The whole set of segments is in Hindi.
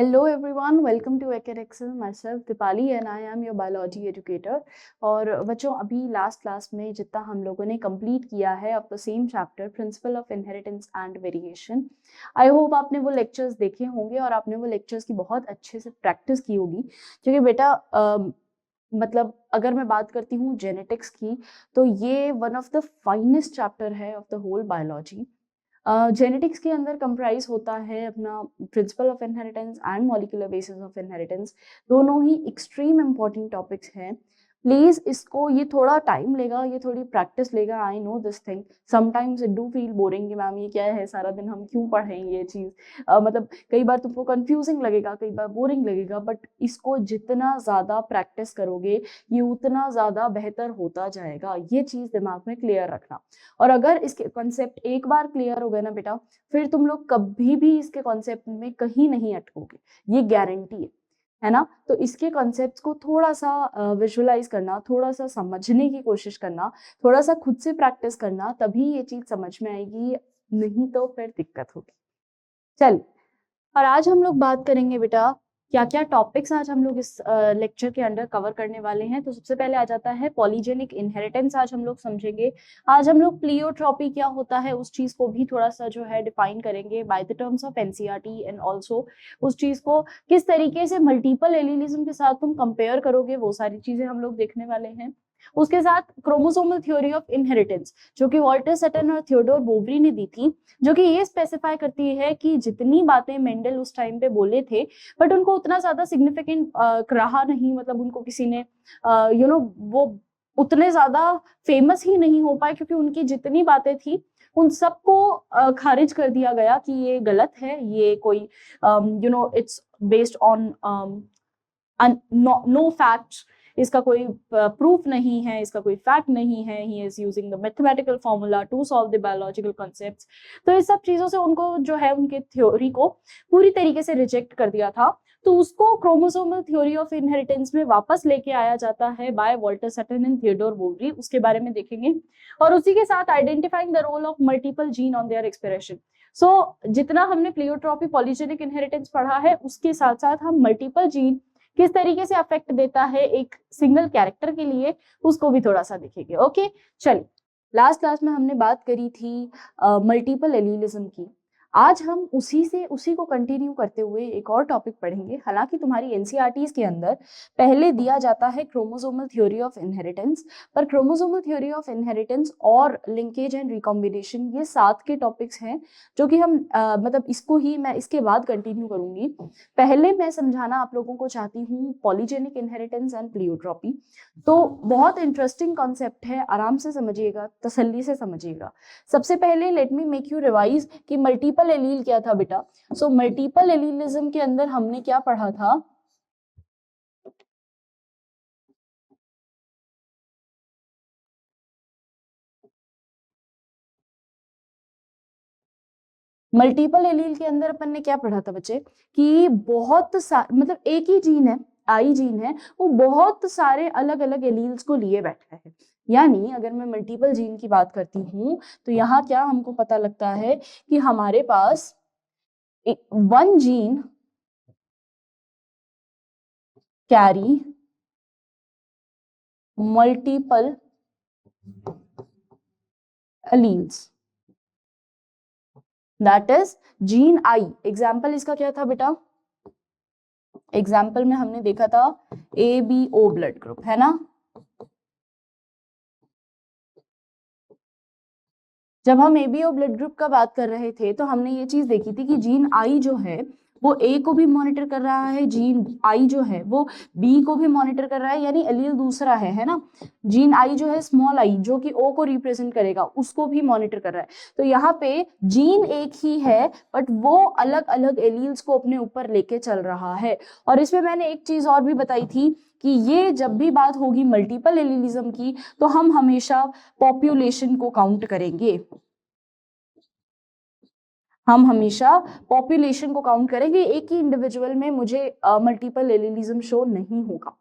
Hello everyone, welcome to Excel. Myself Dipali and I am your biology educator. और बच्चों अभी लास्ट क्लास में जितना हम लोगों ने कंप्लीट किया है of the same chapter principal of inheritance and variation. I hope आपने वो लेक्चर्स देखे होंगे और आपने वो लेक्चर्स की बहुत अच्छे से प्रैक्टिस की होगी, क्योंकि बेटा मतलब अगर मैं बात करती हूँ जेनेटिक्स की तो ये one of the finest chapter है of the whole biology. Genetics के अंदर कंप्राइज होता है अपना principle of inheritance and molecular basis of inheritance, दोनों ही एक्सट्रीम इंपॉर्टेंट टॉपिक्स हैं। प्लीज इसको, ये थोड़ा टाइम लेगा, ये थोड़ी प्रैक्टिस लेगा। I know this thing, sometimes it do feel boring कि मैम ये क्या है, सारा दिन हम क्यों पढ़ें ये चीज़। मतलब कई बार तुमको कंफ्यूजिंग लगेगा, कई बार बोरिंग लगेगा, बट इसको जितना ज़्यादा प्रैक्टिस करोगे ये उतना ज़्यादा बेहतर होता जाएगा। ये चीज़ दिमाग में क्लियर रखना। और अगर इसके कॉन्सेप्ट एक बार क्लियर हो गए ना बेटा, फिर तुम लोग कभी भी इसके कॉन्सेप्ट में कहीं नहीं अटकोगे, ये गारंटी है ना। तो इसके कॉन्सेप्ट्स को थोड़ा सा विजुअलाइज करना, थोड़ा सा समझने की कोशिश करना, थोड़ा सा खुद से प्रैक्टिस करना, तभी ये चीज समझ में आएगी, नहीं तो फिर दिक्कत होगी। चल, और आज हम लोग बात करेंगे बेटा क्या क्या टॉपिक्स आज हम लोग इस लेक्चर के अंडर कवर करने वाले हैं। तो सबसे पहले आ जाता है पॉलीजेनिक इनहेरिटेंस, आज हम लोग समझेंगे। आज हम लोग प्लियोट्रॉपी क्या होता है उस चीज को भी थोड़ा सा जो है डिफाइन करेंगे by the terms of NCERT, and also उस चीज को किस तरीके से मल्टीपल एलिलिज्म के साथ तुम कंपेयर करोगे, वो सारी चीजें हम लोग देखने वाले हैं। उसके साथ क्रोमोसोमल थ्योरी ऑफ इनहेरिटेंस, जो कि वॉल्टर सटन और थियोडोर बोवरी ने दी थी, जो कि ये स्पेसिफाई करती है कि जितनी बातें मेंडल उस टाइम पे बोले थे, बट उनको उतना ज्यादा सिग्निफिकेंट रहा नहीं, मतलब उनको किसी ने वो उतने ज्यादा फेमस ही नहीं हो पाए, क्योंकि उनकी जितनी बातें थी उन सबको खारिज कर दिया गया कि ये गलत है, ये कोई it's based on no fact, इसका कोई प्रूफ नहीं है, इसका कोई फैक्ट नहीं है, he is using the mathematical formula to solve the biological concepts. तो इस सब चीजों से उनको जो है उनके थ्योरी को पूरी तरीके से रिजेक्ट कर दिया था। तो उसको क्रोमोसोमल थ्योरी ऑफ इनहेरिटेंस में वापस लेके आया जाता है by Walter Sutton and Theodore Boveri, उसके बारे में देखेंगे। और उसी के साथ identifying the role of multiple gene on their expression. So जितना हमने प्लियोट्रॉपी पॉलीजेनिक इनहेरिटेंस पढ़ा है, उसके साथ साथ हम मल्टीपल जीन किस तरीके से अफेक्ट देता है एक सिंगल कैरेक्टर के लिए, उसको भी थोड़ा सा देखेंगे। ओके, चलिए। लास्ट क्लास में हमने बात करी थी मल्टीपल एलीलिज्म की। आज हम उसी को कंटिन्यू करते हुए एक और टॉपिक पढ़ेंगे। हालांकि तुम्हारी एनसीईआरटीज के अंदर पहले दिया जाता है क्रोमोसोमल थ्योरी ऑफ इनहेरिटेंस, पर क्रोमोसोमल थ्योरी ऑफ इनहेरिटेंस और लिंकेज एंड रिकॉम्बिनेशन ये साथ के टॉपिक्स हैं, जो कि हम मतलब इसको ही मैं इसके बाद कंटिन्यू करूंगी। पहले मैं समझाना आप लोगों को चाहती हूँ पॉलीजेनिक इनहेरिटेंस एंड प्लियोट्रॉपी। तो बहुत इंटरेस्टिंग कॉन्सेप्ट है, आराम से समझिएगा, तसल्ली से समझिएगा। सबसे पहले let me make you revise कि मल्टीपल एलील क्या था बेटा। सो मल्टीपल एलीलिज्म के अंदर हमने क्या पढ़ा था, मल्टीपल एलील के अंदर अपन ने क्या पढ़ा था बच्चे, कि मतलब एक ही जीन है, आई जीन है, वो बहुत सारे अलग अलग एलील्स को लिए बैठा है। यानी अगर मैं मल्टीपल जीन की बात करती हूँ तो यहाँ क्या हमको पता लगता है कि हमारे पास one gene carry multiple alleles, that is gene I. Example इसका क्या था बेटा, एग्जाम्पल में हमने देखा था A B O blood group, है ना। जब हम एबीओ ब्लड ग्रुप का बात कर रहे थे तो हमने ये चीज देखी थी कि जीन आई जो है वो ए को भी मॉनिटर कर रहा है, जीन आई जो है वो बी को भी मॉनिटर कर रहा है, यानी एलील दूसरा है ना। जीन आई जो है स्मॉल आई, जो कि ओ को रिप्रेजेंट करेगा, उसको भी मॉनिटर कर रहा है। तो यहाँ पे जीन एक ही है, बट वो अलग अलग एलील्स को अपने ऊपर लेके चल रहा है। और इसमें मैंने एक चीज और भी बताई थी कि ये जब भी बात होगी मल्टीपल एलीलिज्म की तो हम हमेशा पॉपुलेशन को काउंट करेंगे, हम हमेशा पॉपुलेशन को काउंट करेंगे। एक ही इंडिविजुअल में मुझे मल्टीपल एलिलिज्म शो नहीं होगा,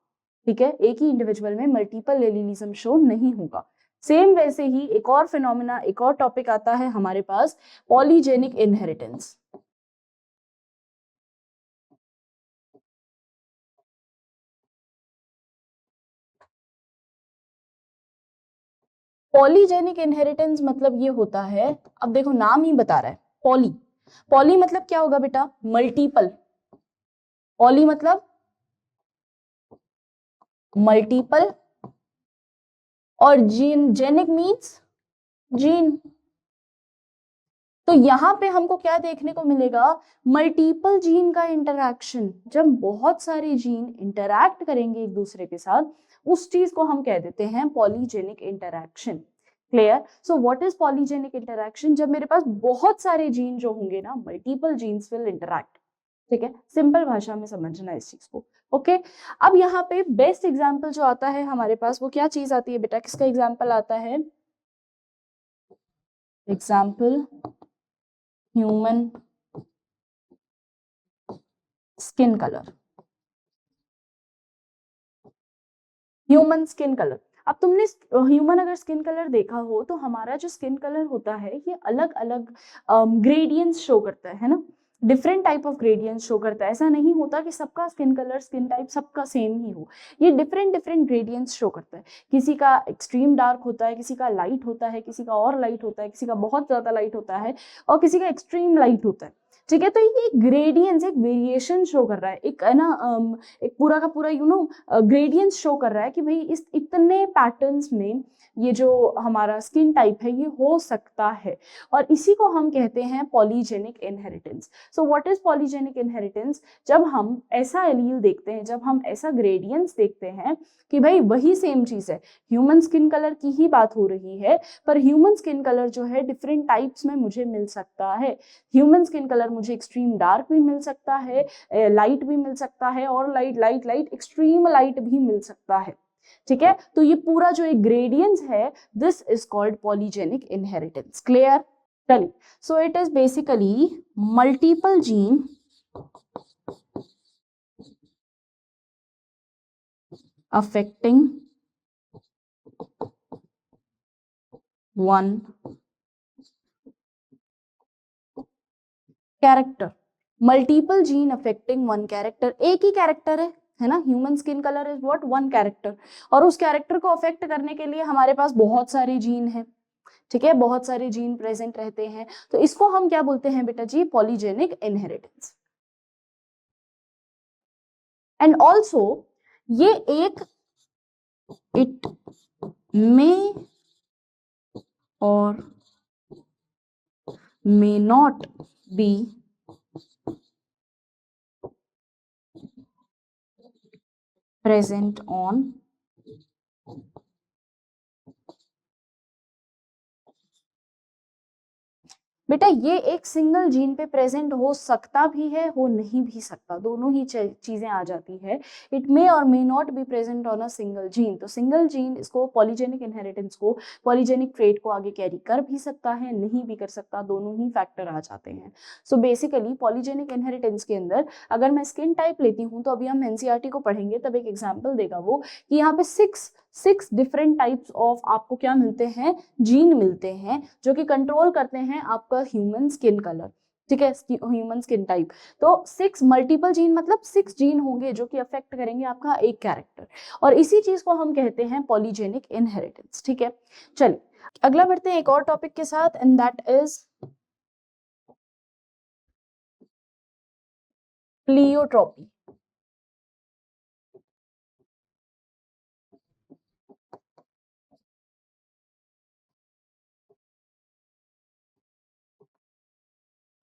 ठीक है, एक ही इंडिविजुअल में मल्टीपल एलिलिज्म शो नहीं होगा। सेम वैसे ही एक और फिनोमिना, एक और टॉपिक आता है हमारे पास, पॉलीजेनिक इनहेरिटेंस। पॉलीजेनिक इनहेरिटेंस मतलब ये होता है, अब देखो नाम ही बता रहा है पॉली। पॉली मतलब क्या होगा बेटा? मल्टीपल। पॉली मतलब मल्टीपल, और जीन, जेनिक मीन्स जीन। तो यहाँ पे हमको क्या देखने को मिलेगा? मल्टीपल जीन का इंटरैक्शन। जब बहुत सारे जीन इंटरैक्ट करेंगे एक दूसरे के साथ, उस चीज को हम कह देते हैं polygenic interaction. Clear? So what is polygenic interaction? जब मेरे पास बहुत सारे जीन जो होंगे ना, मल्टीपल जीन्स विल इंटरैक्ट। ठीक है, सिंपल भाषा में समझना इस चीज को। ओके, अब यहाँ पे बेस्ट एग्जाम्पल जो आता है हमारे पास, वो क्या चीज आती है बेटा? किसका एग्जाम्पल आता है? Example human skin colour. Human skin colour. अब तुमने ह्यूमन अगर स्किन कलर देखा हो, तो हमारा जो स्किन कलर होता है ये अलग अलग ग्रेडियंट्स शो करता है ना, different type of gradients show करता है। ऐसा नहीं होता कि सबका स्किन कलर, स्किन टाइप सबका सेम ही हो। ये डिफरेंट डिफरेंट ग्रेडियंट्स शो करता है। किसी का एक्सट्रीम डार्क होता है, किसी का लाइट होता है, किसी का और लाइट होता है, किसी का बहुत ज्यादा लाइट होता है, और किसी का एक्सट्रीम लाइट होता है। ठीक है, तो ये ग्रेडियंट्स, एक वेरिएशन शो कर रहा है, एक है ना, एक पूरा का पूरा ग्रेडियंट्स शो कर रहा है कि भाई इस इतने पैटर्न्स में ये जो हमारा स्किन टाइप है ये हो सकता है। और इसी को हम कहते हैं polygenic inheritance. So what is polygenic inheritance? जब हम ऐसा एलील देखते हैं, जब हम ऐसा ग्रेडियंट्स देखते हैं कि भाई वही सेम चीज है, ह्यूमन स्किन कलर की ही बात हो रही है, पर ह्यूमन स्किन कलर जो है डिफरेंट टाइप्स में मुझे मिल सकता है। ह्यूमन स्किन कलर मुझे एक्सट्रीम डार्क भी मिल सकता है, लाइट भी मिल सकता है, और light light light extreme light भी मिल सकता है। ठीक है, तो ये पूरा जो एक ग्रेडियंस है, this is called polygenic inheritance. Clear? चलिए, so it is basically multiple gene affecting one character. Multiple gene affecting one character, एक ही कैरेक्टर है ना, human skin colour is what? One character. और उस कैरेक्टर को अफेक्ट करने के लिए हमारे पास बहुत सारे जीन हैं। ठीक है, बहुत सारे जीन प्रेजेंट रहते हैं, तो इसको हम क्या बोलते हैं बेटा जी? Polygenic inheritance. एंड ऑल्सो ये एक, it may or may not be present on बेटा ये एक सिंगल जीन पे प्रेजेंट हो सकता भी है, हो नहीं भी सकता, दोनों ही चीजें आ जाती है। It may or may not be present on a single gene. तो सिंगल जीन इसको, पॉलीजेनिक इनहेरिटेंस को, पॉलीजेनिक ट्रेट को आगे कैरी कर भी सकता है, नहीं भी कर सकता, दोनों ही फैक्टर आ जाते हैं। सो बेसिकली पॉलीजेनिक इनहेरिटेंस के अंदर अगर मैं स्किन टाइप लेती हूँ, तो अभी हम एनसीईआरटी को पढ़ेंगे तब एक एग्जाम्पल देगा वो, कि यहाँ पे सिक्स डिफरेंट टाइप्स ऑफ आपको क्या मिलते हैं? जीन मिलते हैं, जो कि कंट्रोल करते हैं आपका ह्यूमन स्किन कलर। ठीक है, ह्यूमन स्किन टाइप। तो सिक्स मल्टीपल जीन मतलब सिक्स जीन होंगे जो कि अफेक्ट करेंगे आपका एक कैरेक्टर, और इसी चीज को हम कहते हैं पॉलीजेनिक इनहेरिटेंस। ठीक है, चलिए अगला बढ़ते हैं एक और टॉपिक के साथ, and that is pleiotropy.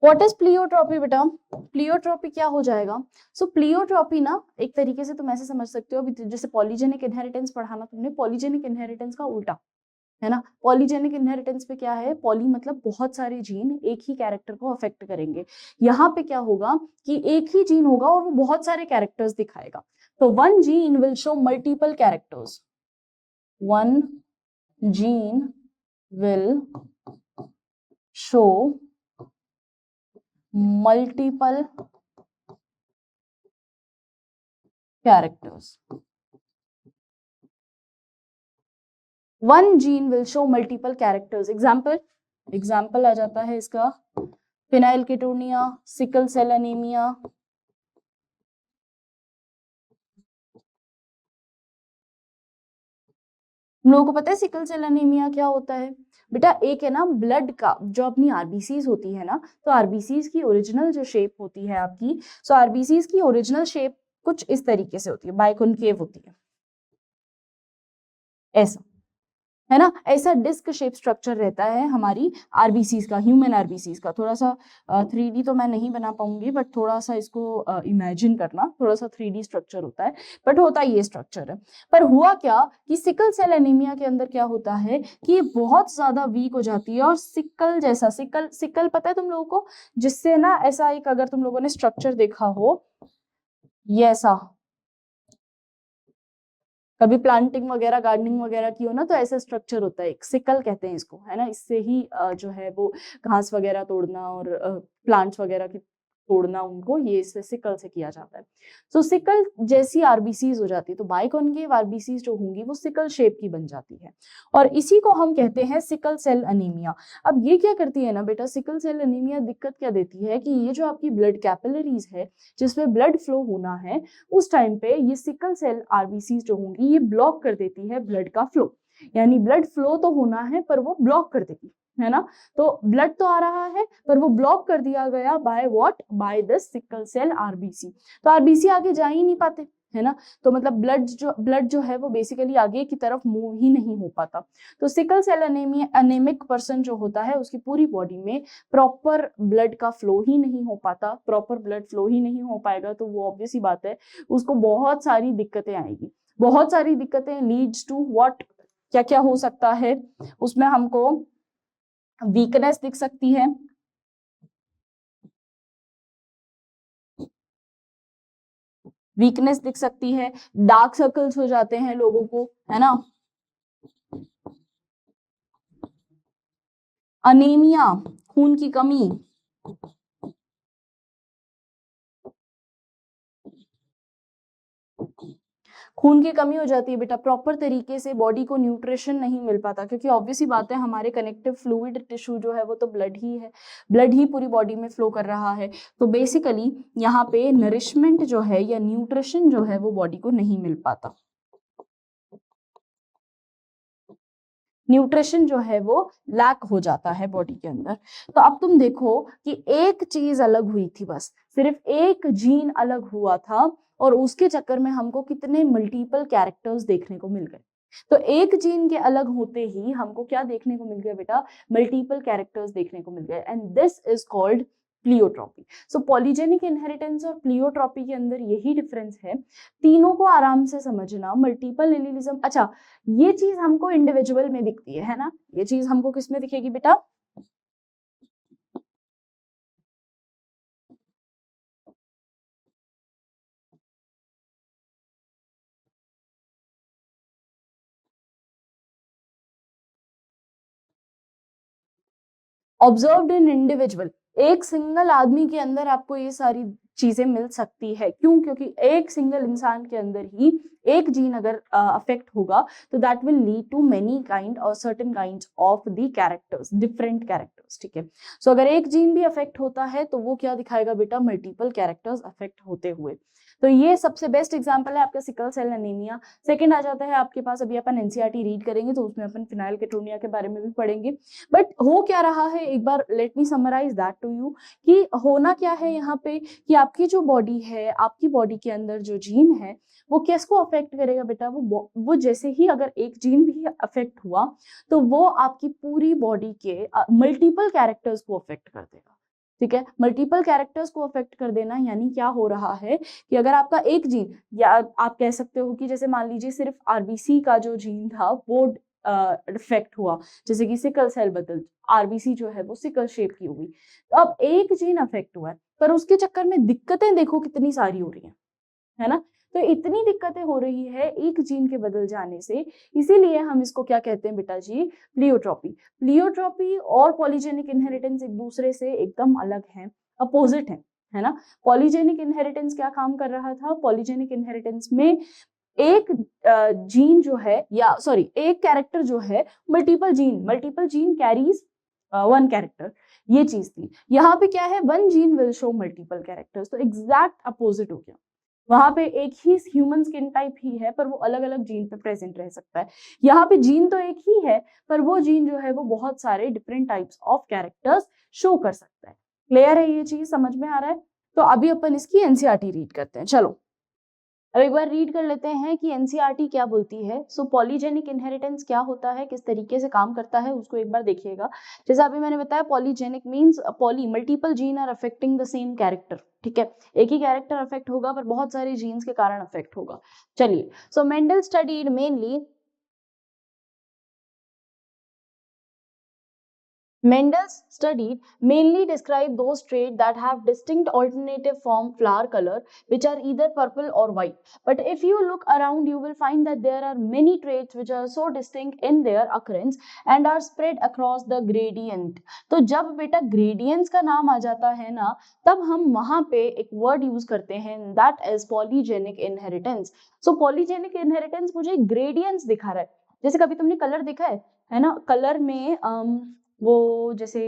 What is pleiotropy बेटा? प्लियोट्रॉपी क्या हो जाएगा? सो प्लियोट्रॉपी ना, एक तरीके से तुम ऐसे समझ सकते हो, अभी जैसे पॉलीजेनिक इनहेरिटेंस पढ़ा ना तुमने, पॉलीजेनिक इनहेरिटेंस का उल्टा है ना। पॉलीजेनिक इनहेरिटेंस पे क्या है? पॉली मतलब बहुत सारे जीन एक ही कैरेक्टर को अफेक्ट करेंगे। यहाँ पे क्या होगा कि एक ही जीन होगा और वो बहुत सारे कैरेक्टर्स दिखाएगा। तो one gene will show multiple characters, one gene will show multiple characters. One gene will show multiple characters. Example आ जाता है इसका, फिनाइलकेटोनिया, सिकल सेल एनीमिया, हम लोगों को पता है सिकल सेल एनीमिया क्या होता है बेटा? एक है ना ब्लड का जो अपनी आरबीसीज होती है ना, तो आरबीसीज की ओरिजिनल जो शेप होती है आपकी, सो आरबीसीज की ओरिजिनल शेप कुछ इस तरीके से होती है, बाइकॉनकेव होती है, ऐसा, है ना? ऐसा डिस्क शेप स्ट्रक्चर रहता है हमारी आरबीसीज का, ह्यूमन आरबीसीज का। थोड़ा सा 3D तो मैं नहीं बना पाऊंगी, बट थोड़ा सा इसको इमेजिन करना, थोड़ा सा 3D स्ट्रक्चर होता है, बट होता ये स्ट्रक्चर है। पर हुआ क्या कि सिकल सेल एनीमिया के अंदर क्या होता है कि ये बहुत ज्यादा वीक हो जाती है, और सिकल जैसा, सिकल सिकल पता है तुम लोगों को, जिससे ना ऐसा एक, अगर तुम लोगों ने स्ट्रक्चर देखा हो ये ऐसा, कभी प्लांटिंग वगैरह गार्डनिंग वगैरह की हो ना, तो ऐसा स्ट्रक्चर होता है, एक सिकल कहते हैं इसको, है ना? इससे ही जो है वो घास वगैरह तोड़ना और प्लांट्स वगैरह की तोड़ना, उनको ये इससे सिकल से किया जाता है। तो सिकल जैसी आरबीसीज हो जाती है, तो बाइकॉनकेव आरबीसीज जो होंगी वो सिकल शेप की बन जाती है, और इसी को हम कहते हैं सिकल सेल अनीमिया। अब ये क्या करती है ना बेटा, सिकल सेल अनीमिया दिक्कत क्या देती है कि ये जो आपकी ब्लड कैपिलरीज है जिसमें ब्लड फ्लो होना है, उस टाइम पे ये सिकल सेल आरबीसी जो होंगी ये ब्लॉक कर देती है ब्लड का फ्लो, यानी ब्लड फ्लो तो होना है पर वो ब्लॉक कर देगी, है ना? तो ब्लड तो आ रहा है पर वो ब्लॉक कर दिया गया by what, by the sickle cell RBC. तो आरबीसी आगे जा ही नहीं पाते, है ना? तो मतलब ब्लड जो है वो बेसिकली आगे की तरफ मूव ही नहीं हो पाता। तो sickle cell anemia, anemic person जो होता है उसकी पूरी बॉडी में प्रॉपर ब्लड का फ्लो ही नहीं हो पाता, प्रॉपर ब्लड फ्लो ही नहीं हो पाएगा, तो वो ऑब्वियस ही बात है उसको बहुत सारी दिक्कतें आएगी, बहुत सारी दिक्कतें लीड्स टू व्हाट, क्या क्या हो सकता है उसमें? हमको वीकनेस दिख सकती है, वीकनेस दिख सकती है, डार्क सर्कल्स हो जाते हैं लोगों को, है ना? अनीमिया, खून की कमी, खून की कमी हो जाती है बेटा, प्रॉपर तरीके से बॉडी को न्यूट्रिशन नहीं मिल पाता, क्योंकि ऑब्वियस ही बात है हमारे कनेक्टिव फ्लूइड टिश्यू जो है वो तो ब्लड ही है, ब्लड ही पूरी बॉडी में फ्लो कर रहा है। तो बेसिकली यहाँ पे नरिशमेंट जो है या न्यूट्रिशन जो है वो बॉडी को नहीं मिल पाता, न्यूट्रिशन जो है वो लैक हो जाता है बॉडी के अंदर। तो अब तुम देखो कि एक चीज अलग हुई थी, बस सिर्फ एक जीन अलग हुआ था, और उसके चक्कर में हमको कितने मल्टीपल कैरेक्टर्स देखने को मिल गए। तो एक जीन के अलग होते ही हमको क्या देखने को मिल गया बेटा? मल्टीपल कैरेक्टर्स देखने को मिल गए, and this is called pleiotropy. So polygenic inheritance और प्लियोट्रॉपी के अंदर यही डिफरेंस है, तीनों को आराम से समझना। मल्टीपल एलिलिज्म, अच्छा ये चीज हमको इंडिविजुअल में दिखती है ना? ये चीज हमको किस में दिखेगी बेटा? ऑब्जर्व्ड इन इंडिविजुअल, एक सिंगल आदमी के अंदर आपको ये सारी चीजें मिल सकती है। क्यों? क्योंकि एक सिंगल इंसान के अंदर ही एक जीन अगर अफेक्ट होगा तो that will lead to many kind or certain kinds of the characters, different characters, ठीक है? सो अगर एक जीन भी अफेक्ट होता है तो वो क्या दिखाएगा बेटा? मल्टीपल कैरेक्टर्स अफेक्ट होते हुए। तो ये सबसे बेस्ट एग्जांपल है आपका सिकल सेल एनीमिया। सेकंड आ जाता है आपके पास, अभी अपन एनसीईआरटी रीड करेंगे तो उसमें अपन फिनाइल केटोनिया के बारे में भी पढ़ेंगे। बट हो क्या रहा है, एक बार let me summarise that to you, कि होना क्या है यहाँ पे कि आपकी जो बॉडी है, आपकी बॉडी के अंदर जो जीन है वो किसको अफेक्ट करेगा बेटा? वो जैसे ही अगर एक जीन भी अफेक्ट हुआ तो वो आपकी पूरी बॉडी के मल्टीपल कैरेक्टर्स को अफेक्ट कर देगा, ठीक है? मल्टीपल कैरेक्टर्स को अफेक्ट कर देना यानी क्या हो रहा है कि अगर आपका एक जीन, या आप कह सकते हो कि जैसे मान लीजिए सिर्फ आरबीसी का जो जीन था वो इफेक्ट हुआ, जैसे कि सिकल सेल बदल, आरबीसी जो है वो सिकल शेप की हुई, तो अब एक जीन अफेक्ट हुआ है पर उसके चक्कर में दिक्कतें देखो कितनी सारी हो रही हैं, है ना? तो इतनी दिक्कतें हो रही है एक जीन के बदल जाने से, इसीलिए हम इसको क्या कहते हैं बेटा जी? प्लियोट्रॉपी। प्लियोट्रॉपी और पॉलीजेनिक इनहेरिटेंस एक दूसरे से एकदम अलग हैं, अपोजिट है ना? पॉलीजेनिक इनहेरिटेंस क्या काम कर रहा था? पॉलीजेनिक इनहेरिटेंस में एक जीन जो है, या सॉरी एक कैरेक्टर जो है, multiple gene carries one character, ये चीज थी। यहाँ पे क्या है? One gene will show multiple characters, तो एग्जैक्ट अपोजिट हो गया। वहां पे एक ही ह्यूमन स्किन टाइप ही है, पर वो अलग अलग जीन पे प्रेजेंट रह सकता है। यहाँ पे जीन तो एक ही है, पर वो जीन जो है वो बहुत सारे different types of characters show कर सकता है। क्लियर है ये चीज, समझ में आ रहा है? तो अभी अपन इसकी एनसीईआरटी रीड करते हैं। चलो अब एक बार रीड कर लेते हैं कि एनसीईआरटी क्या बोलती है। सो पॉलीजेनिक इनहेरिटेंस क्या होता है, किस तरीके से काम करता है, उसको एक बार देखिएगा। जैसे अभी मैंने बताया, polygenic means poly multiple gene are affecting the same character. ठीक है, एक ही कैरेक्टर अफेक्ट होगा पर बहुत सारे जीन्स के कारण अफेक्ट होगा। चलिए, so Mendel studied mainly Mendel's studied mainly describe those traits that have distinct alternative form flower color, which are either purple or white. But if you look around, you will find that there are many traits which are so distinct in their occurrence and are spread across the gradient. तो जब बेटा gradients का नाम आ जाता है ना, तब हम वहां पे एक word use करते हैं, that is polygenic inheritance. So polygenic inheritance मुझे gradients दिखा रहा है। जैसे कभी तुमने कलर देखा है ना, कलर में वो जैसे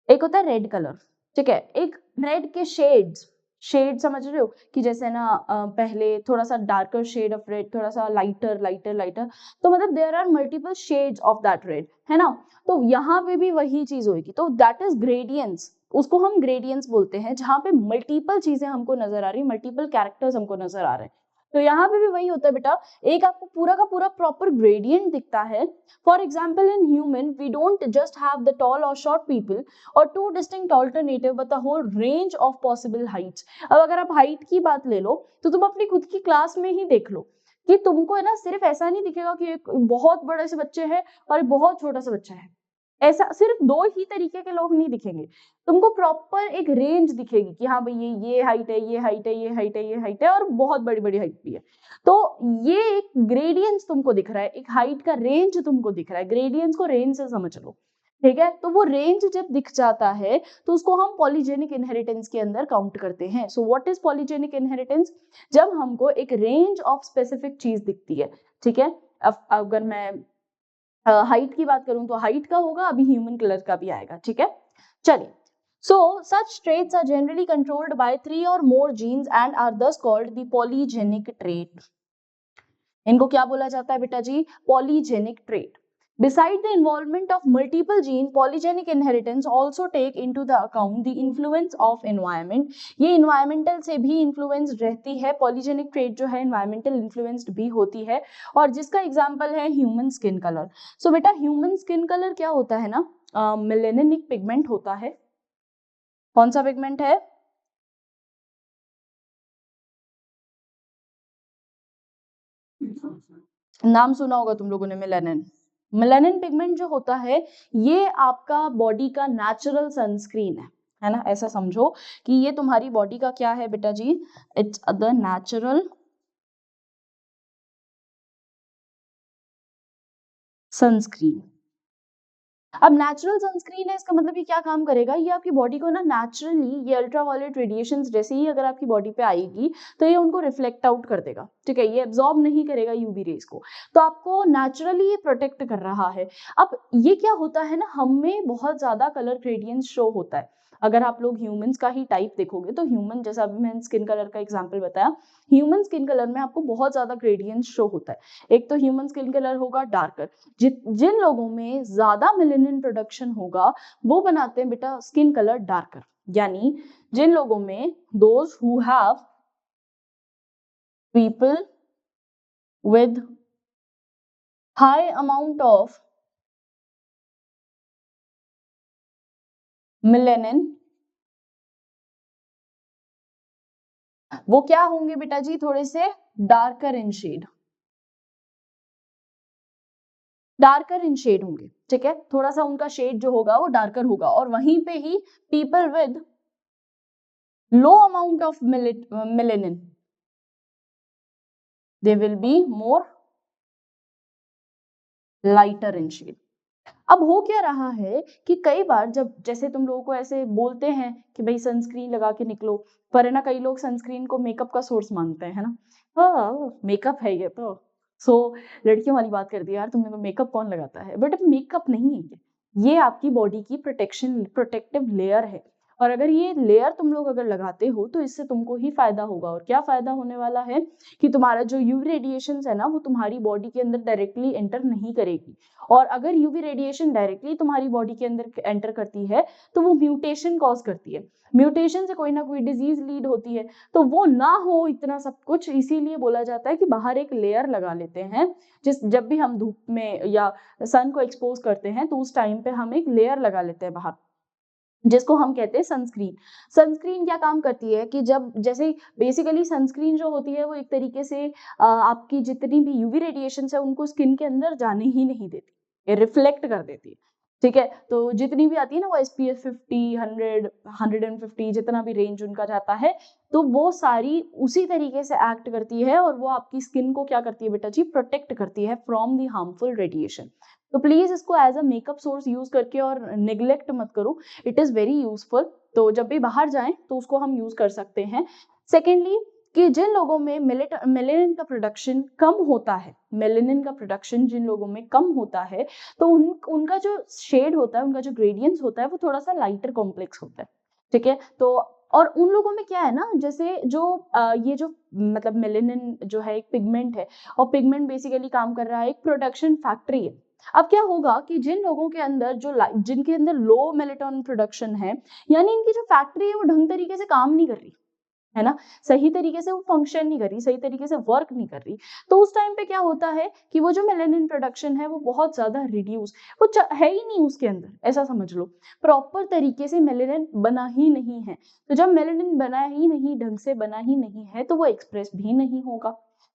एक होता है रेड कलर, ठीक है, एक रेड के शेड समझ रहे हो कि जैसे ना पहले थोड़ा सा डार्कर शेड ऑफ रेड, थोड़ा सा लाइटर लाइटर लाइटर, तो मतलब there are multiple shades of that red, है ना। तो यहाँ पे भी वही चीज होगी, तो दैट इज ग्रेडियंट्स, उसको हम ग्रेडियंट्स बोलते हैं, जहाँ पे मल्टीपल चीजें हमको नजर आ रही, मल्टीपल कैरेक्टर्स हमको नजर आ रहे हैं। तो यहाँ पे भी वही होता है बेटा, एक आपको पूरा का पूरा प्रॉपर ग्रेडियंट दिखता है। For example in human we don't just have the tall और शॉर्ट पीपल और two distinct alternative but the whole range of possible heights. अब अगर आप हाइट की बात ले लो तो तुम अपनी खुद की क्लास में ही देख लो कि तुमको है ना, सिर्फ ऐसा नहीं दिखेगा कि एक बहुत बड़े से बच्चे हैं और एक बहुत छोटा सा बच्चा है, ऐसा सिर्फ दो ही तरीके के लोग नहीं दिखेंगे, तुमको प्रॉपर एक रेंज दिखेगी कि हाँ भाई ये हाइट है, ये हाइट है, ये हाइट है, ये हाइट है, और बहुत बड़ी बड़ी हाइट भी है। तो ये एक ग्रेडियंस तुमको दिख रहा है, एक हाइट का रेंज तुमको दिख रहा है, ग्रेडियंस को रेंज से समझ लो, ठीक है। तो वो रेंज जब दिख जाता है तो उसको हम पॉलीजेनिक इनहेरिटेंस के अंदर काउंट करते हैं। So what is polygenic inheritance? जब हमको एक रेंज ऑफ स्पेसिफिक चीज दिखती है, ठीक है। अब अगर मैं हाइट की बात करूं तो हाइट का होगा, अभी ह्यूमन कलर का भी आएगा, ठीक है। चलिए, so such traits are generally controlled by 3 or more genes and are thus called the polygenic trait. इनको क्या बोला जाता है बेटा जी? Polygenic trait. Beside the involvement of multiple gene, polygenic inheritance also take into the account the influence of environment. ये environmental से भी influence रहती है, polygenic trait जो है environmental influenced भी होती है, और जिसका example है human skin color. So बेटा human skin color क्या होता है ना, मेलेनिक पिगमेंट होता है। कौन सा पिगमेंट है? नाम सुना होगा तुम लोगों ने, मेलानिन। मेलानिन पिगमेंट जो होता है ये आपका बॉडी का नेचुरल सनस्क्रीन है ना, ऐसा समझो कि ये तुम्हारी बॉडी का क्या है बेटा जी? It's the natural sunscreen. अब नेचुरल सनस्क्रीन है, इसका मतलब ये क्या काम करेगा, ये आपकी बॉडी को ना नेचुरली, ये अल्ट्रावायलेट रेडिएशंस जैसे ही अगर आपकी बॉडी पे आएगी तो ये उनको रिफ्लेक्ट आउट कर देगा, ठीक है, ये एब्जॉर्ब नहीं करेगा यूवी रेज को, तो आपको नेचुरली ये प्रोटेक्ट कर रहा है। अब ये क्या होता है ना, हमें बहुत ज्यादा कलर ग्रेडियंस शो होता है। अगर आप लोग ह्यूमंस का ही टाइप देखोगे तो ह्यूमन, जैसा अभी मैंने स्किन कलर का एग्जांपल बताया, ह्यूमन स्किन कलर में आपको बहुत ज्यादा ग्रेडियंस शो होता है। एक तो ह्यूमन स्किन कलर होगा डार्कर, जिन लोगों में ज्यादा मेलेनिन प्रोडक्शन होगा वो बनाते हैं बेटा स्किन कलर डार्कर, यानी जिन लोगों में those who have people with high amount of melanin, वो क्या होंगे बेटा जी? थोड़े से डार्कर इन शेड, डार्कर इन शेड होंगे, ठीक है, थोड़ा सा उनका शेड जो होगा वो डार्कर होगा। और वहीं पे ही people with low amount of melanin, they will be more lighter in shade. अब हो क्या रहा है कि कई बार जब जैसे तुम लोगों को ऐसे बोलते हैं कि भाई सनस्क्रीन लगा के निकलो, पर है ना कई लोग सनस्क्रीन को मेकअप का सोर्स मानते हैं, है ना, हाँ मेकअप है ये तो, सो लड़कियों वाली बात कर दी यार तुमने, तो मेकअप कौन लगाता है, बट मेकअप नहीं है ये आपकी बॉडी की प्रोटेक्टिव लेयर है। और अगर ये लेयर तुम लोग अगर लगाते हो तो इससे तुमको ही फायदा होगा। और क्या फायदा होने वाला है कि तुम्हारा जो यूवी रेडिएशन है ना वो तुम्हारी बॉडी के अंदर डायरेक्टली एंटर नहीं करेगी। और अगर यूवी रेडिएशन डायरेक्टली तुम्हारी बॉडी के अंदर एंटर करती है तो वो म्यूटेशन कॉज करती है। म्यूटेशन से कोई ना कोई डिजीज लीड होती है। तो वो ना हो इतना सब कुछ, इसीलिए बोला जाता है कि बाहर एक लेयर लगा लेते हैं। जब भी हम धूप में या सन को एक्सपोज करते हैं तो उस टाइम पे हम एक लेयर लगा लेते हैं बाहर, जिसको हम कहते हैं सनस्क्रीन। सनस्क्रीन क्या काम करती है कि जब जैसे बेसिकली सनस्क्रीन जो होती है वो एक तरीके से आपकी जितनी भी यूवी रेडिएशन है उनको स्किन के अंदर जाने ही नहीं देती, ये रिफ्लेक्ट कर देती है। ठीक है, तो जितनी भी आती है ना वो SPF 50, 100, 150 जितना भी रेंज उनका जाता है, तो वो सारी उसी तरीके से एक्ट करती है और वो आपकी स्किन को क्या करती है बेटा जी, प्रोटेक्ट करती है फ्रॉम दी हार्मफुल रेडिएशन। तो प्लीज इसको as a makeup source use करके और निग्लेक्ट मत करो, इट इज वेरी यूजफुल। तो जब भी बाहर जाएं तो उसको हम यूज कर सकते हैं। सेकेंडली, कि जिन लोगों में मेलेनिन का प्रोडक्शन कम होता है, मेलेनिन का प्रोडक्शन जिन लोगों में कम होता है, तो उनका जो शेड होता है, उनका जो ग्रेडियंस होता है वो थोड़ा सा लाइटर कॉम्प्लेक्स होता है। ठीक है, तो और उन लोगों में क्या है ना, जैसे जो ये जो मतलब मेलेनिन जो है एक पिगमेंट है, और पिगमेंट बेसिकली काम कर रहा है, एक प्रोडक्शन फैक्ट्री है। अब क्या होगा कि जिन लोगों के अंदर जिनके अंदर लो मेलेटोनिन प्रोडक्शन है, यानी इनकी जो फैक्ट्री है वो ढंग तरीके से काम नहीं कर रही है ना, सही तरीके से वो फंक्शन नहीं कर रही, सही तरीके से वर्क नहीं कर रही, तो उस टाइम पे क्या होता है कि वो जो मेलेनिन प्रोडक्शन है वो बहुत ज्यादा रिड्यूस, वो है ही नहीं उसके अंदर, ऐसा समझ लो, प्रॉपर तरीके से मेलेनिन बना ही नहीं है। तो जब मेलेनिन बना ही नहीं, ढंग से बना ही नहीं है, तो वो एक्सप्रेस भी नहीं होगा।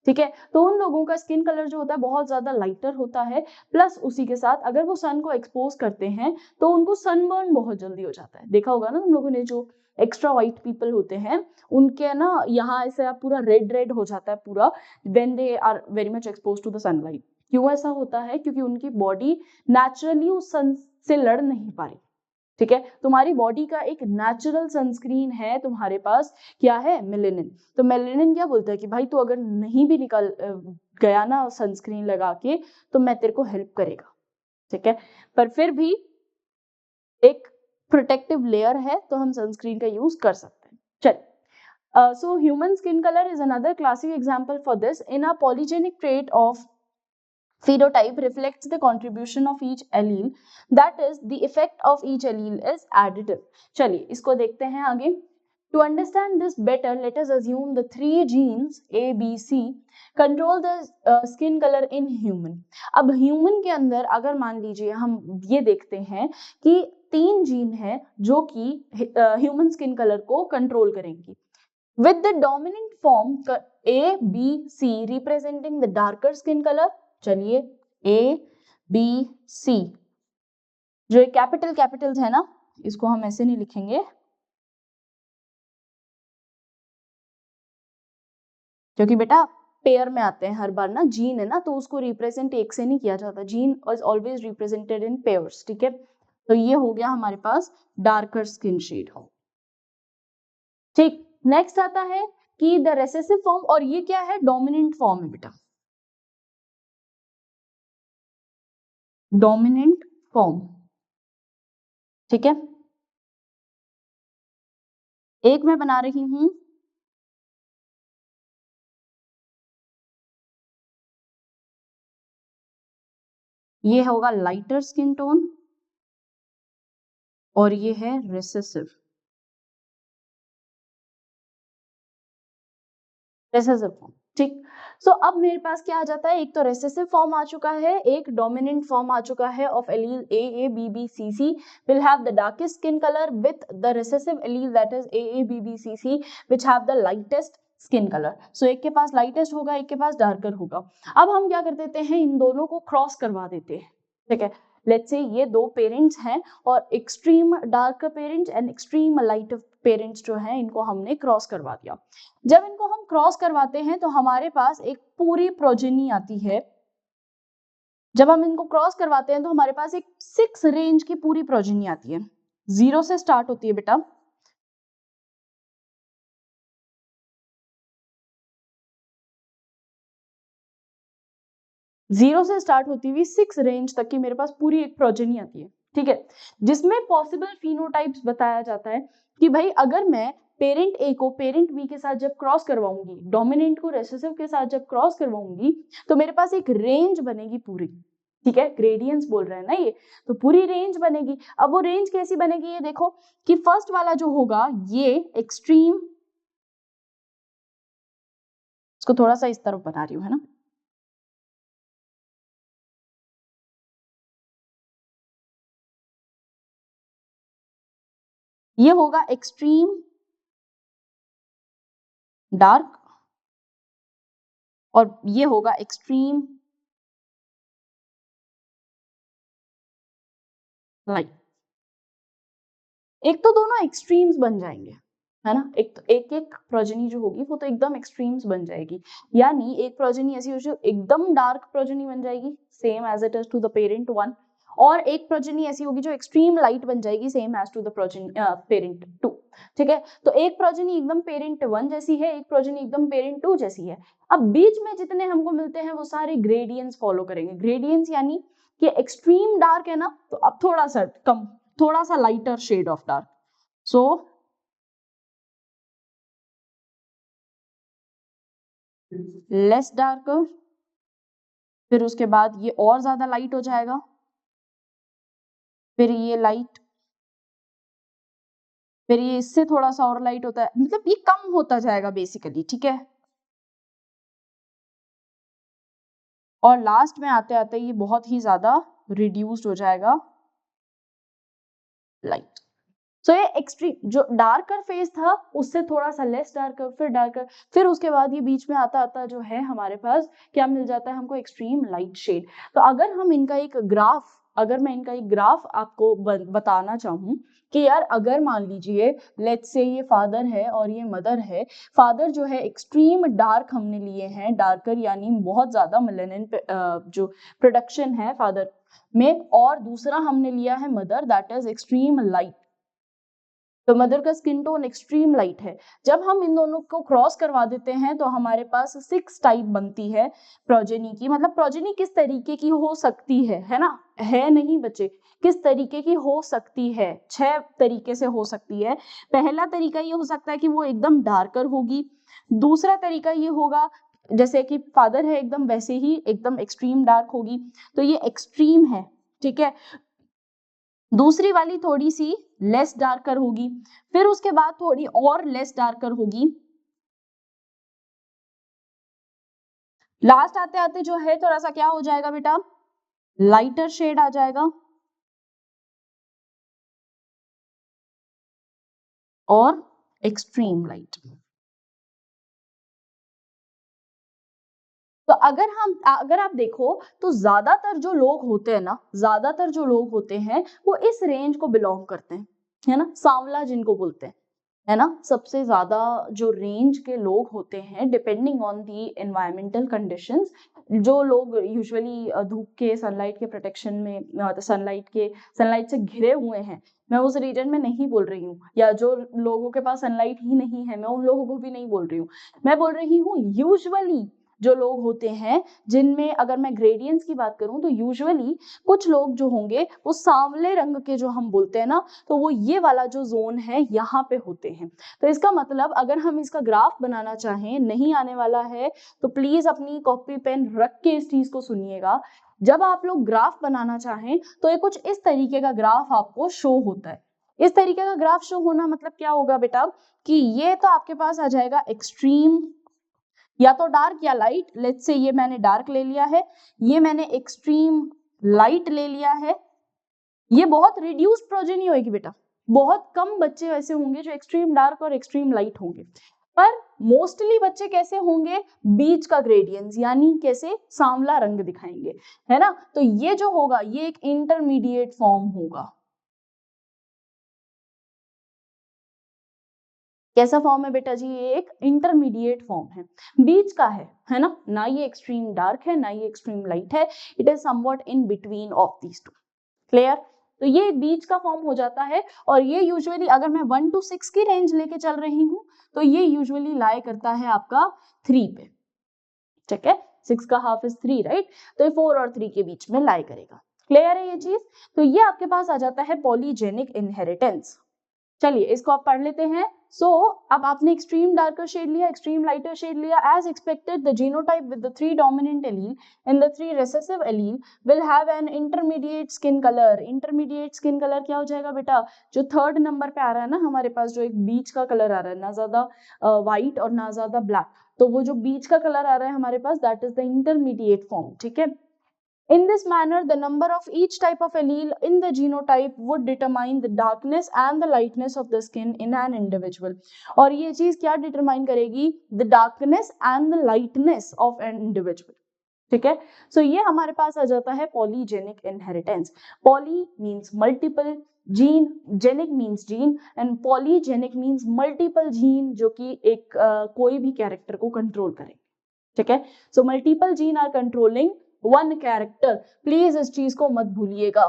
ठीक है, तो उन लोगों का स्किन कलर जो होता है बहुत ज्यादा लाइटर होता है, प्लस उसी के साथ अगर वो सन को एक्सपोज करते हैं तो उनको सनबर्न बहुत जल्दी हो जाता है। देखा होगा ना तुम लोगों ने, जो एक्स्ट्रा व्हाइट पीपल होते हैं उनके ना यहाँ ऐसे पूरा रेड रेड हो जाता है पूरा, when they are very much expose to the sunlight. क्यों ऐसा होता है? क्योंकि उनकी बॉडी नेचुरली उस सन से लड़ नहीं पा रही। ठीक है, तुम्हारी बॉडी का एक नेचुरल सनस्क्रीन है तुम्हारे पास, क्या है? मेलेनिन। तो मेलेनिन क्या बोलता है कि भाई तू अगर नहीं भी निकल गया ना सनस्क्रीन लगा के, तो मैं तेरे को हेल्प करेगा। ठीक है, पर फिर भी एक प्रोटेक्टिव लेयर है तो हम सनस्क्रीन का यूज कर सकते हैं। चल, so human skin color is another classic example for this. In a polygenic trait of phenotype reflects the contribution of each allele, that is the effect of each allele is additive. चलिए इसको देखते हैं आगे। To understand this better, let us assume the three genes A, B, C control the skin color in human. अब human के अंदर अगर मान लीजिए हम ये देखते हैं कि 3 जीन है जो कि ह्यूमन स्किन कलर को कंट्रोल करेंगी, with the dominant form A, B, C representing the darker skin color. चलिए A, B, C जो कैपिटल्स है ना, इसको हम ऐसे नहीं लिखेंगे क्योंकि बेटा पेयर में आते हैं हर बार ना, जीन है ना तो उसको रिप्रेजेंट एक से नहीं किया जाता, gene is always represented in pairs. ठीक है, तो ये हो गया हमारे पास डार्कर स्किन शेड। ठीक, नेक्स्ट आता है कि द रेसेसिव फॉर्म, और ये क्या है? डोमिनेंट फॉर्म है बेटा, डोमिनेंट फॉर्म। ठीक है, एक मैं बना रही हूं, ये होगा लाइटर स्किन टोन और ये है रेसेसिव फॉर्म। ठीक, सो अब मेरे पास क्या आ जाता है, एक तो रेसेसिव फॉर्म आ चुका है, एक डोमिनेंट फॉर्म आ चुका है of allele A, B, B, C, C will have the darkest skin color with the recessive allele that is A, B, B, C, C which have the lightest skin colour. So एक के पास लाइटेस्ट होगा, एक के पास डार्कर होगा। अब हम क्या कर देते हैं, इन दोनों को क्रॉस करवा देते हैं। ठीक है, लेट्स से ये दो पेरेंट्स हैं और extreme dark parents and extreme light parents जो हैं इनको हमने क्रॉस करवा दिया। जब इनको हम क्रॉस करवाते हैं तो हमारे पास एक पूरी प्रोजेनी आती है। जब हम इनको क्रॉस करवाते हैं तो हमारे पास एक 6 रेंज की पूरी प्रोजेनी आती है, 0 से स्टार्ट होती है बेटा, जीरो से स्टार्ट होती हुई 6 रेंज तक की मेरे पास पूरी एक प्रोजेनी आती है। ठीक है, जिसमें पॉसिबल फिनोटाइप्स बताया जाता है कि भाई अगर मैं पेरेंट ए को पेरेंट बी के साथ जब क्रॉस करवाऊंगी, डोमिनेंट को रिसेसिव के साथ जब क्रॉस करवाऊंगी, तो मेरे पास एक रेंज बनेगी पूरी, ठीक है, ग्रेडियंट्स बोल रहे हैं ना ये, तो पूरी रेंज बनेगी। अब वो रेंज कैसी बनेगी, ये देखो कि फर्स्ट वाला जो होगा ये एक्सट्रीम, इसको थोड़ा सा इस तरफ बना रही हूँ, है ना, ये होगा एक्सट्रीम डार्क और ये होगा एक्सट्रीम लाइट। एक तो दोनों एक्सट्रीम्स बन जाएंगे, है ना, एक तो एक प्रोजेनी जो होगी वो तो एकदम एक्सट्रीम्स बन जाएगी, यानी एक प्रोजेनी ऐसी हो जो एकदम डार्क प्रोजेनी बन जाएगी same as it is to the parent one, और एक प्रोजेनी ऐसी होगी जो एक्सट्रीम लाइट बन जाएगी same as to the progeny parent two, ठीक है। तो एक प्रोजेनी एकदम पेरेंट वन जैसी है, एक प्रोजेनी एकदम पेरेंट टू जैसी है। अब बीच में जितने हमको मिलते हैं वो सारे ग्रेडियंट्स फॉलो करेंगे, ग्रेडियंट्स यानी कि एक्सट्रीम डार्क है ना, तो अब थोड़ा सा कम, थोड़ा सा lighter shade of dark, so less dark, फिर उसके बाद ये और ज्यादा लाइट हो जाएगा, फिर ये लाइट, फिर ये इससे थोड़ा सा और लाइट होता है, मतलब ये कम होता जाएगा बेसिकली, ठीक है। और लास्ट में आते आते ये बहुत ही ज्यादा रिड्यूस्ड हो जाएगा लाइट। सो ये एक्सट्रीम जो डार्कर फेज था उससे थोड़ा सा लेस डार्कर, फिर डार्कर, फिर उसके बाद ये बीच में आता आता जो है हमारे पास क्या मिल जाता है हमको, एक्सट्रीम लाइट शेड। तो अगर हम इनका एक ग्राफ, अगर मैं इनका एक ग्राफ आपको बताना चाहूँ कि यार अगर मान लीजिए लेट्स से ये फादर है और ये मदर है, फादर जो है एक्सट्रीम डार्क हमने लिए हैं, डार्कर यानी बहुत ज्यादा मेलेनिन जो प्रोडक्शन है फादर में, और दूसरा हमने लिया है mother that is extreme light, तो मदर का स्किन टोन एक्सट्रीम लाइट है। जब हम इन दोनों को क्रॉस करवा देते हैं तो हमारे पास 6 टाइप बनती है प्रोजेनी की, मतलब प्रोजेनी किस तरीके की हो सकती है ना, है नहीं बच्चे, किस तरीके की हो सकती है, 6 तरीके से हो सकती है। पहला तरीका ये हो सकता है कि वो एकदम डार्कर होगी, दूसरा तरीका ये होगा जैसे कि फादर है एकदम वैसे ही एकदम एक्सट्रीम डार्क होगी, तो ये एक्सट्रीम है, ठीक है। दूसरी वाली थोड़ी सी लेस डार्कर होगी, फिर उसके बाद थोड़ी और लेस डार्कर होगी, लास्ट आते आते जो है थोड़ा सा क्या हो जाएगा बेटा, लाइटर शेड आ जाएगा और एक्सट्रीम लाइट। तो अगर आप देखो तो ज्यादातर जो लोग होते हैं ना, ज्यादातर जो लोग होते हैं वो इस रेंज को बिलोंग करते हैं, है ना, सांवला जिनको बोलते हैं, है ना, सबसे ज्यादा जो रेंज के लोग होते हैं depending on the environmental conditions, जो लोग यूजुअली धूप के सनलाइट के प्रोटेक्शन में सनलाइट से घिरे हुए हैं, मैं उस रीजन में नहीं बोल रही हूँ, या जो लोगों के पास सनलाइट ही नहीं है मैं उन लोगों को भी नहीं बोल रही हूँ, मैं बोल रही हूँ यूजुअली जो लोग होते हैं जिनमें अगर मैं ग्रेडियंट्स की बात करूं तो यूजुअली कुछ लोग जो होंगे वो सांवले रंग के जो हम बोलते हैं ना, तो वो ये वाला जो जोन है यहाँ पे होते हैं। तो इसका मतलब अगर हम इसका ग्राफ बनाना चाहें, नहीं आने वाला है तो प्लीज अपनी कॉपी पेन रख के इस चीज को सुनिएगा, जब आप लोग ग्राफ बनाना चाहें तो ये कुछ इस तरीके का ग्राफ आपको शो होता है। इस तरीके का ग्राफ शो होना मतलब क्या होगा बेटा, कि ये तो आपके पास आ जाएगा एक्सट्रीम या तो डार्क या लाइट, लेट्स से ये मैंने डार्क ले लिया है, ये मैंने एक्सट्रीम लाइट ले लिया है, ये बहुत रिड्यूस्ड प्रोजेनी होगी बेटा, बहुत कम बच्चे ऐसे होंगे जो एक्सट्रीम डार्क और एक्सट्रीम लाइट होंगे, पर मोस्टली बच्चे कैसे होंगे, बीच का ग्रेडियंस यानी कैसे सांवला रंग दिखाएंगे, है ना। तो ये जो होगा ये एक इंटरमीडिएट फॉर्म होगा, कैसा फॉर्म है बेटा जी, ये एक इंटरमीडिएट फॉर्म है, बीच का है ना, ना ये एक्सट्रीम डार्क है ना ये एक्सट्रीम लाइट है, it is somewhat in between of these two, clear. तो ये एक बीच का फॉर्म हो जाता है, और ये यूजुअली अगर मैं 1 to 6 की रेंज लेके चल रही हूँ तो ये यूजुअली लाई करता है आपका 3 पे, ठीक है, 6 का हाफ इज 3 राइट, तो ये 4 और 3 के बीच में लाई करेगा, क्लियर है ये चीज। तो ये आपके पास आ जाता है पॉलीजेनिक इनहेरिटेंस, चलिए इसको आप पढ़ लेते हैं. So, अब आपने extreme darker shade लिया, extreme lighter shade लिया. As expected, the genotype with the 3 dominant allele and the 3 recessive allele will have an intermediate skin color. Intermediate skin color क्या हो जाएगा बेटा? जो थर्ड नंबर पे आ रहा है ना हमारे पास, जो एक बीच का कलर आ रहा है, ना ज्यादा व्हाइट और ना ज्यादा ब्लैक, तो वो जो बीच का कलर आ रहा है हमारे पास, that is the intermediate form. ठीक है. In this manner, the number of each type of allele in the genotype would determine the darkness and the lightness of the skin in an individual. और ये चीज क्या determine करेगी? The darkness and the lightness of an individual. ठीक है. So ये हमारे पास आ जाता है polygenic inheritance. Poly means multiple, gene, genic means gene and polygenic means multiple gene जो कि एक कोई भी कैरेक्टर को कंट्रोल करें. ठीक है. So multiple gene are controlling one character. Please इस चीज को मत भूलिएगा.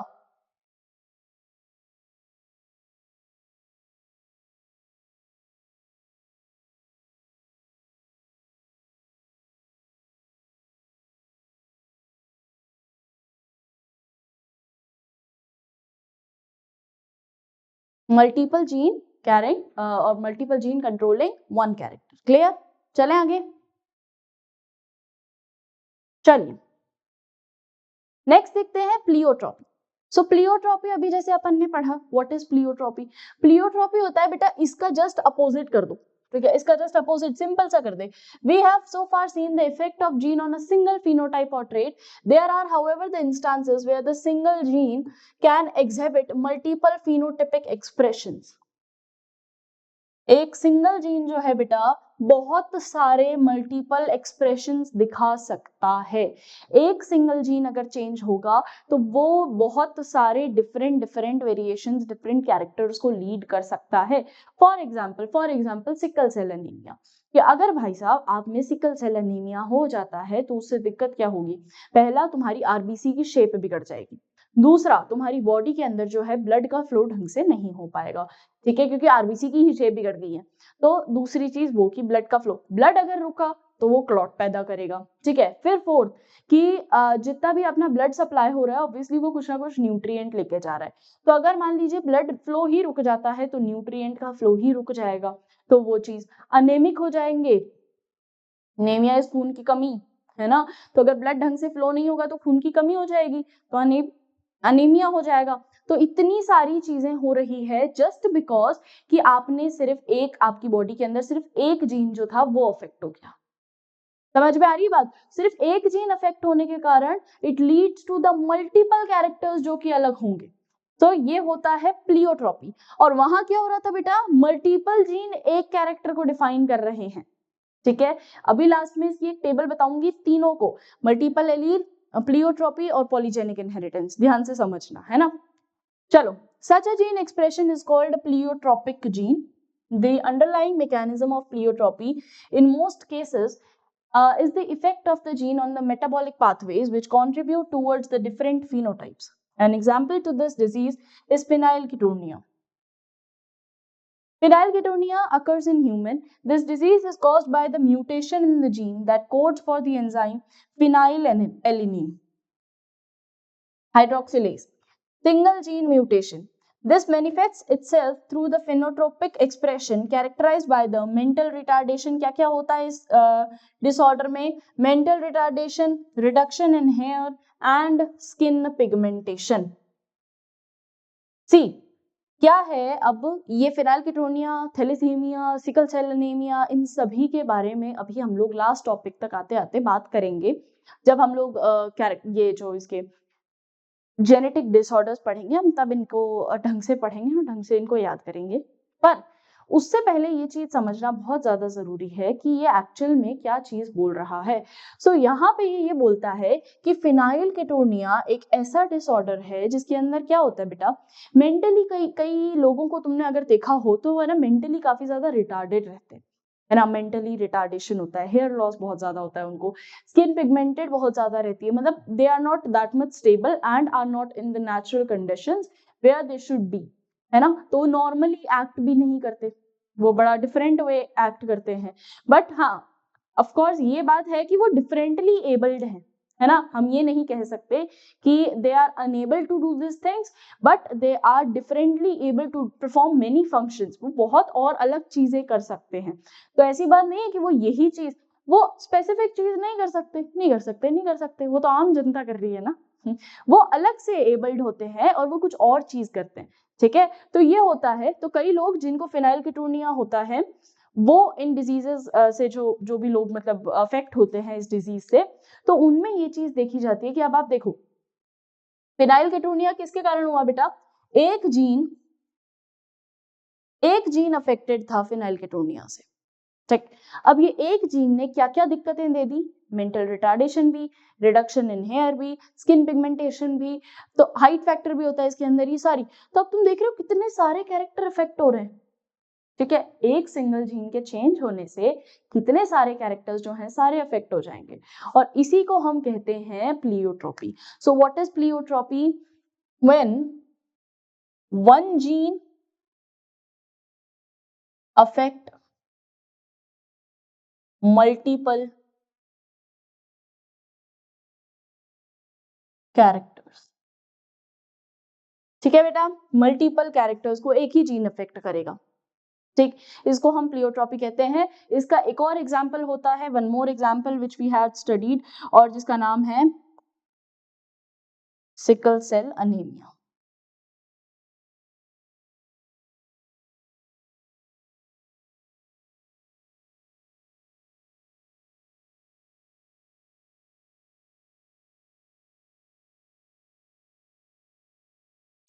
मल्टीपल जीन कैरिंग और multiple gene controlling one character. Clear. चलें आगे. चलिए नेक्स्ट देखते हैं प्लियोट्रॉपी. सो प्लियोट्रॉपी अभी जैसे अपन ने पढ़ा, व्हाट इज प्लियोट्रॉपी? प्लियोट्रॉपी होता है बेटा इसका जस्ट अपोजिट कर दो. ठीक है, इसका जस्ट अपोजिट सिंपल सा कर दे. We have so far seen the effect of gene on a single phenotype or trait. There are however the instances where the single gene can exhibit multiple phenotypic expressions. एक सिंगल जीन जो है बेटा बहुत सारे मल्टीपल एक्सप्रेशंस दिखा सकता है. एक सिंगल जीन अगर चेंज होगा तो वो बहुत सारे डिफरेंट वेरिएशंस, डिफरेंट कैरेक्टर्स को लीड कर सकता है. For example sickle cell anemia. कि अगर भाई साहब आप में सिकल सेल एनीमिया हो जाता है तो उससे दिक्कत क्या होगी? पहला, तुम्हारी आरबीसी की शेप बिगड़ जाएगी. दूसरा, तुम्हारी बॉडी के अंदर जो है ब्लड का फ्लो ढंग से नहीं हो पाएगा. ठीक है, क्योंकि आरबीसी की ही शेप बिगड़ गई है. तो दूसरी चीज वो कि ब्लड का फ्लो, ब्लड अगर रुका तो वो क्लॉट पैदा करेगा. ठीक है. फिर फोर्थ कि जितना भी अपना ब्लड सप्लाई हो रहा है ऑब्वियसली वो कुछ ना कुछ न्यूट्रिएंट लेके जा रहा है. तो अगर मान लीजिए ब्लड फ्लो ही रुक जाता है तो न्यूट्रिएंट का फ्लो ही रुक जाएगा. तो वो चीज अनेमिक हो जाएंगे. एनीमिया इज खून की कमी, है ना. तो अगर ब्लड ढंग से फ्लो नहीं होगा तो खून की कमी हो जाएगी, तो अनीमिया हो जाएगा. तो इतनी सारी चीजें हो रही है जस्ट बिकॉज कि आपने सिर्फ एक, आपकी बॉडी के अंदर सिर्फ एक जीन जो था वो अफेक्ट हो गया. समझ में आ रही बात? सिर्फ एक जीन अफेक्ट होने के कारण it leads to the multiple characters जो कि अलग होंगे. तो ये होता है प्लियोट्रॉपी. और वहां क्या हो रहा था बेटा? मल्टीपल जीन एक कैरेक्टर को डिफाइन कर रहे हैं. ठीक है. अभी लास्ट में इसकी एक टेबल बताऊंगी तीनों को, मल्टीपल एलील, प्लियोट्रॉपी और पॉलीजेनिक इनहेरिटेंस. ध्यान से समझना, है ना. चलो, such a gene expression is called a pleiotropic gene. The underlying mechanism of pleiotropy in most cases is the effect of the gene on the metabolic pathways which contribute towards the different phenotypes. An example to this disease is phenylketonuria. Phenylketonuria occurs in human. This disease is caused by the mutation in the gene that codes for the enzyme phenylalanine hydroxylase. Single gene mutation. This manifests itself through the phenotypic expression characterized by the mental retardation. क्या क्या होता है इस disorder में? Mental retardation, reduction in hair and skin pigmentation. See, क्या है अब ये फिनाइलकेटोनिया, थैलेसीमिया, सिकल सेल एनीमिया, इन सभी के बारे में अभी हम लोग लास्ट टॉपिक तक आते आते बात करेंगे. जब हम लोग ये जो इसके जेनेटिक डिसऑर्डर्स पढ़ेंगे हम तब इनको ढंग से पढ़ेंगे और ढंग से इनको याद करेंगे. पर उससे पहले ये चीज समझना बहुत ज्यादा जरूरी है कि ये एक्चुअल में क्या चीज बोल रहा है. सो यहाँ पे ये बोलता है कि फिनाइलकेटोनिया एक ऐसा डिसऑर्डर है जिसके अंदर क्या होता है बेटा, मेंटली कई लोगों को तुमने अगर देखा हो तो वो है ना मेंटली काफी ज्यादा रिटार्डेड रहते हैं, है ना. मेंटली रिटार्डेशन होता है, हेयर लॉस बहुत ज्यादा होता है उनको, स्किन पिगमेंटेड बहुत ज्यादा रहती है, मतलब they are not that much stable and are not in the natural conditions where they should be, है ना. तो नॉर्मली एक्ट भी नहीं करते, वो बड़ा डिफरेंट वे एक्ट करते हैं. बट हाँ, ऑफ कोर्स ये बात है कि वो डिफरेंटली एबल्ड हैं, है ना। हम ये नहीं कह सकते कि they are unable to do this things, but they are differently able to perform many functions. वो बहुत और अलग चीजें कर सकते हैं। तो ऐसी बात नहीं है कि वो यही चीज, वो स्पेसिफिक चीज नहीं कर सकते, नहीं कर सकते, नहीं कर सकते, वो तो आम जनता कर रही है ना। वो अलग से एबल्ड होते हैं और वो कुछ और चीज करते हैं, ठीक है। तो ये होता है। तो कई लोग जिनको फेनाइलकेटोनिया होता है, वो इन डिजीजेस से जो जो भी लोग मतलब अफेक्ट होते हैं इस डिजीज से, तो उनमें ये चीज देखी जाती है कि अब आप देखो फेनाइलकेटोनिया किसके कारण हुआ बेटा, एक जीन अफेक्टेड था फेनाइलकेटोनिया से, ठीक। अब ये एक जीन ने क्या क्या दिक्कतें दे दी, मेंटल रिटार्डेशन भी, रिडक्शन इन हेयर भी, स्किन पिगमेंटेशन भी, तो हाइट फैक्टर भी होता है इसके अंदर, ये सारी। तो अब तुम देख रहे हो कितने सारे कैरेक्टर अफेक्ट हो रहे हैं, ठीक है। एक सिंगल जीन के चेंज होने से कितने सारे कैरेक्टर्स जो हैं सारे अफेक्ट हो जाएंगे, और इसी को हम कहते हैं pleiotropy. So what is pleiotropy? When one gene affect multiple characters, ठीक है बेटा। मल्टीपल कैरेक्टर्स को एक ही जीन अफेक्ट करेगा, ठीक। इसको हम प्लियोट्रोपी कहते हैं। इसका एक और एग्जांपल होता है, one more example which we had studied, और जिसका नाम है sickle cell anemia.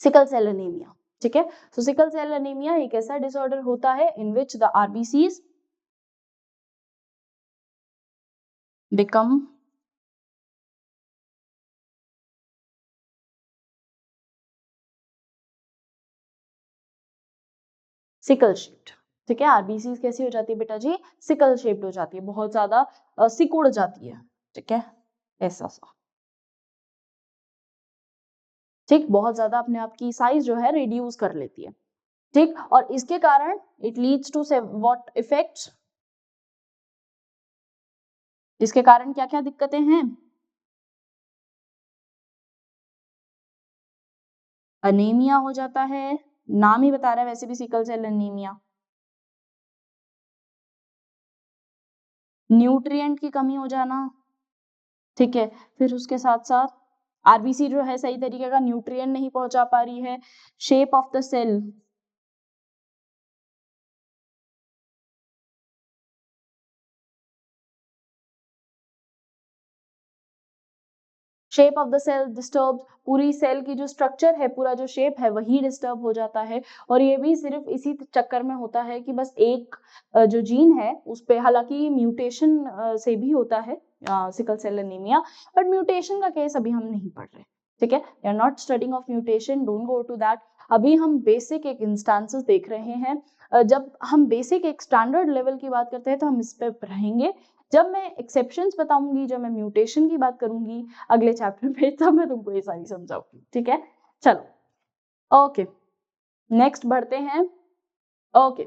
Sickle cell anemia, ठीक है। सो सिकल सेल अनीमिया एक ऐसा डिसऑर्डर होता है in which the RBCs become sickle shaped, ठीक है। आरबीसीज कैसी हो जाती है बेटा जी, सिकल शेप्ड हो जाती है, बहुत ज्यादा सिकुड़ जाती है, ठीक है, ऐसा सा, ठीक। बहुत ज्यादा अपने आप की साइज जो है रिड्यूस कर लेती है, ठीक। और इसके कारण it leads to what effects, इसके कारण क्या क्या दिक्कतें हैं, अनीमिया हो जाता है, नाम ही बता रहा है वैसे भी सिकल सेल अनीमिया, न्यूट्रिएंट की कमी हो जाना, ठीक है। फिर उसके साथ साथ आरबीसी जो है सही तरीके का न्यूट्रिएंट नहीं पहुंचा पा रही है, shape of the cell, shape of the cell disturb, पूरी सेल की जो स्ट्रक्चर है, पूरा जो शेप है वही डिस्टर्ब हो जाता है। और ये भी सिर्फ इसी चक्कर में होता है कि बस एक जो जीन है उस पे, हालांकि म्यूटेशन से भी होता है sickle cell anemia, but mutation का केस अभी हम नहीं पढ़ रहे, ठीक है। We are not studying of mutation, don't go to that. अभी हम बेसिक एक इंस्टांसेस देख रहे हैं। जब हम बेसिक एक स्टैंडर्ड लेवल की बात करते हैं तो हम इस पे रहेंगे। जब मैं एक्सेप्शंस बताऊंगी, जब मैं म्यूटेशन की बात करूंगी अगले चैप्टर में, तब मैं तुमको ये सारी समझाऊंगी, ठीक है। चलो ओके, नेक्स्ट बढ़ते हैं। ओके,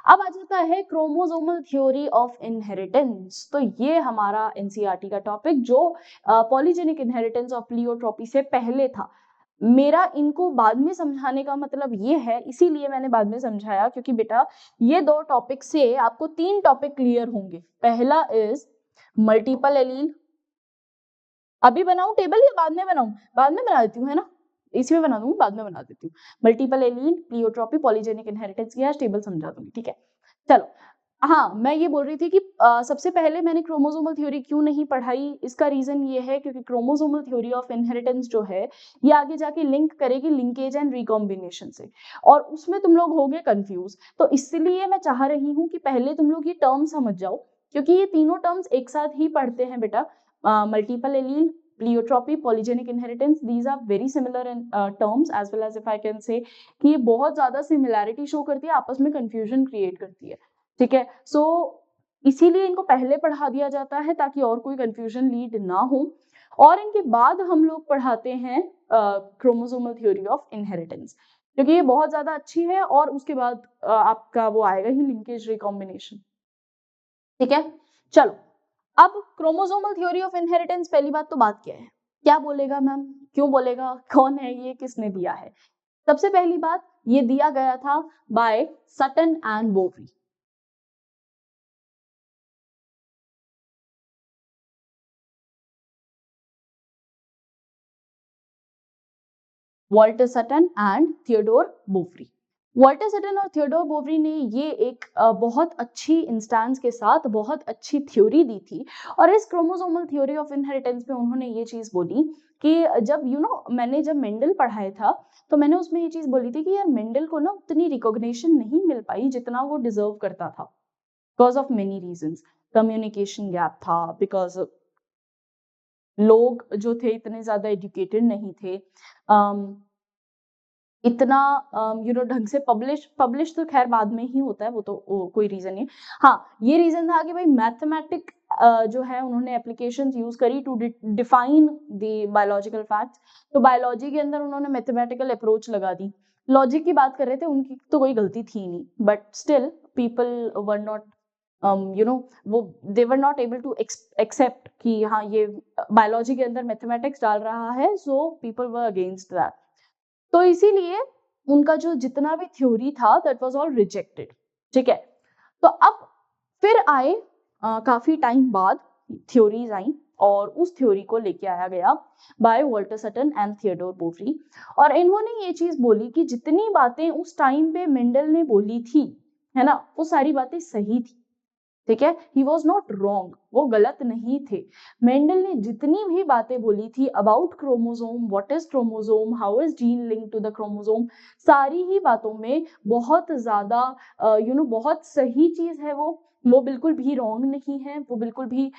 अब आ जाता है क्रोमोसोमल थ्योरी ऑफ इनहेरिटेंस। तो ये हमारा एनसीईआरटी का टॉपिक जो पॉलीजेनिक इनहेरिटेंस ऑफ प्लियोट्रोपी से पहले था। मेरा इनको बाद में समझाने का मतलब ये है, इसीलिए मैंने बाद में समझाया, क्योंकि बेटा ये दो टॉपिक से आपको तीन टॉपिक क्लियर होंगे। पहला इज मल्टीपल एलील, अभी बनाऊं टेबल या बाद में बनाऊं? बाद में बना देती हूँ, है ना, इसी में बना दूंगी, बाद में बना देती हूँ। Multiple allele, pleiotropy, polygenic inheritance की आज टेबल समझा दूंगी, ठीक है। चलो, हाँ मैं ये बोल रही थी कि सबसे पहले मैंने क्रोमोसोमल थ्योरी क्यों नहीं पढ़ाई, इसका रीजन ये है क्योंकि क्रोमोसोमल थ्योरी ऑफ इनहेरिटेंस जो है ये आगे जाके लिंक करेगी लिंकेज एंड रिकॉम्बिनेशन से, और उसमें तुम लोग होगे कंफ्यूज। तो इसलिए मैं चाह रही हूँ कि पहले तुम लोग ये टर्म समझ जाओ, क्योंकि ये तीनों टर्म्स एक साथ ही पढ़ते हैं बेटा। Multiple allele, pleiotropy, polygenic inheritance, these are very similar in terms, as well as if I can say कि ये बहुत ज्यादा सिमिलैरिटी शो करती है, आपस में कंफ्यूजन क्रिएट करती है, ठीक है। सो इसीलिए इनको पहले पढ़ा दिया जाता है ताकि और कोई कंफ्यूजन लीड ना हो, और इनके बाद हम लोग पढ़ाते हैं क्रोमोसोमल थ्योरी ऑफ इनहेरिटेंस, क्योंकि ये बहुत ज्यादा अच्छी है, और उसके बाद आपका वो आएगा ही लिंकेज रिकॉम्बिनेशन, ठीक है। चलो अब क्रोमोसोमल थ्योरी ऑफ इनहेरिटेंस, पहली बात तो बात क्या है, क्या बोलेगा मैम, क्यों बोलेगा, कौन है ये, किसने दिया है? सबसे पहली बात, ये दिया गया था by Sutton and Boveri. Walter Sutton and Theodore Boveri. Walter Sutton और थियोडोर बोवरी ने ये एक बहुत अच्छी इंस्टेंस के साथ बहुत अच्छी थ्योरी दी थी, और इस क्रोमोसोमल थ्योरी ऑफ इनहेरिटेंस में उन्होंने ये चीज बोली कि जब मैंने जब मेंडल पढ़ाया था तो मैंने उसमें ये चीज बोली थी कि यार मेंडल को ना उतनी रिकॉग्निशन नहीं मिल पाई जितना वो डिजर्व करता था, because of many reasons. Communication gap था, बिकॉज लोग जो थे इतने ज्यादा एजुकेटेड नहीं थे, इतना ढंग से पब्लिश तो खैर बाद में ही होता है, वो तो कोई रीजन नहीं। हाँ, ये रीजन था कि भाई मैथमेटिक जो है उन्होंने एप्लीकेशंस यूज करी to define the biological facts. तो बायोलॉजी के अंदर उन्होंने मैथमेटिकल अप्रोच लगा दी। लॉजिक की बात कर रहे थे, उनकी तो कोई गलती थी नहीं, but still people were not वो they were not able to accept कि हाँ ये बायोलॉजी के अंदर मैथमेटिक्स डाल रहा है, so people were against that. तो इसीलिए उनका जो जितना भी थ्योरी था दैट वाज ऑल रिजेक्टेड। ठीक है, तो अब फिर आए काफी टाइम बाद थ्योरीज आई, और उस थ्योरी को लेके आया गया by Walter Sutton and Theodore Boveri. और इन्होंने ये चीज बोली कि जितनी बातें उस टाइम पे मेंडल ने बोली थी, है ना, वो सारी बातें सही थी। ठीक है, ही वॉज नॉट रॉन्ग, वो गलत नहीं थे। मेंडल ने जितनी भी बातें बोली थी about chromosome, what is chromosome, how is gene link to the chromosome, सारी ही बातों में बहुत ज्यादा बहुत सही चीज है वो बिल्कुल भी रॉन्ग नहीं है, वो बिल्कुल भी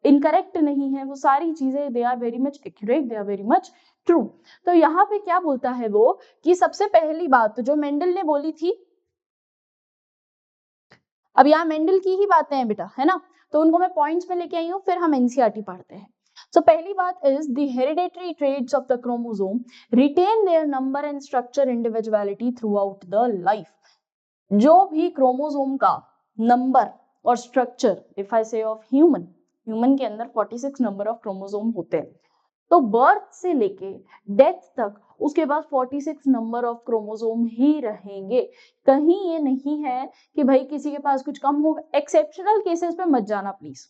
इनकरेक्ट नहीं है, वो सारी चीजें they are very much accurate, they are very much true. तो यहाँ पे क्या बोलता है वो कि सबसे पहली बात जो मेंडल ने बोली थी, अब यहाँ मेंडल की ही बातें हैं बेटा, है ना, तो उनको मैं पॉइंट्स में लेके आई हूँ, फिर हम एनसीईआरटी पढ़ते हैं। So पहली बात is the hereditary traits of the chromosome retain their number and structure individuality throughout the life. जो भी क्रोमोसोम का नंबर और स्ट्रक्चर, इफ आई से ऑफ ह्यूमन के अंदर 46 नंबर ऑफ क्रोमोसोम होते हैं, तो बर्थ से लेके डेथ तक उसके बाद 46 नंबर ऑफ क्रोमोसोम ही रहेंगे। कहीं ये नहीं है कि भाई किसी के पास कुछ कम होगा। एक्सेप्शनल केसेस पे मत जाना प्लीज,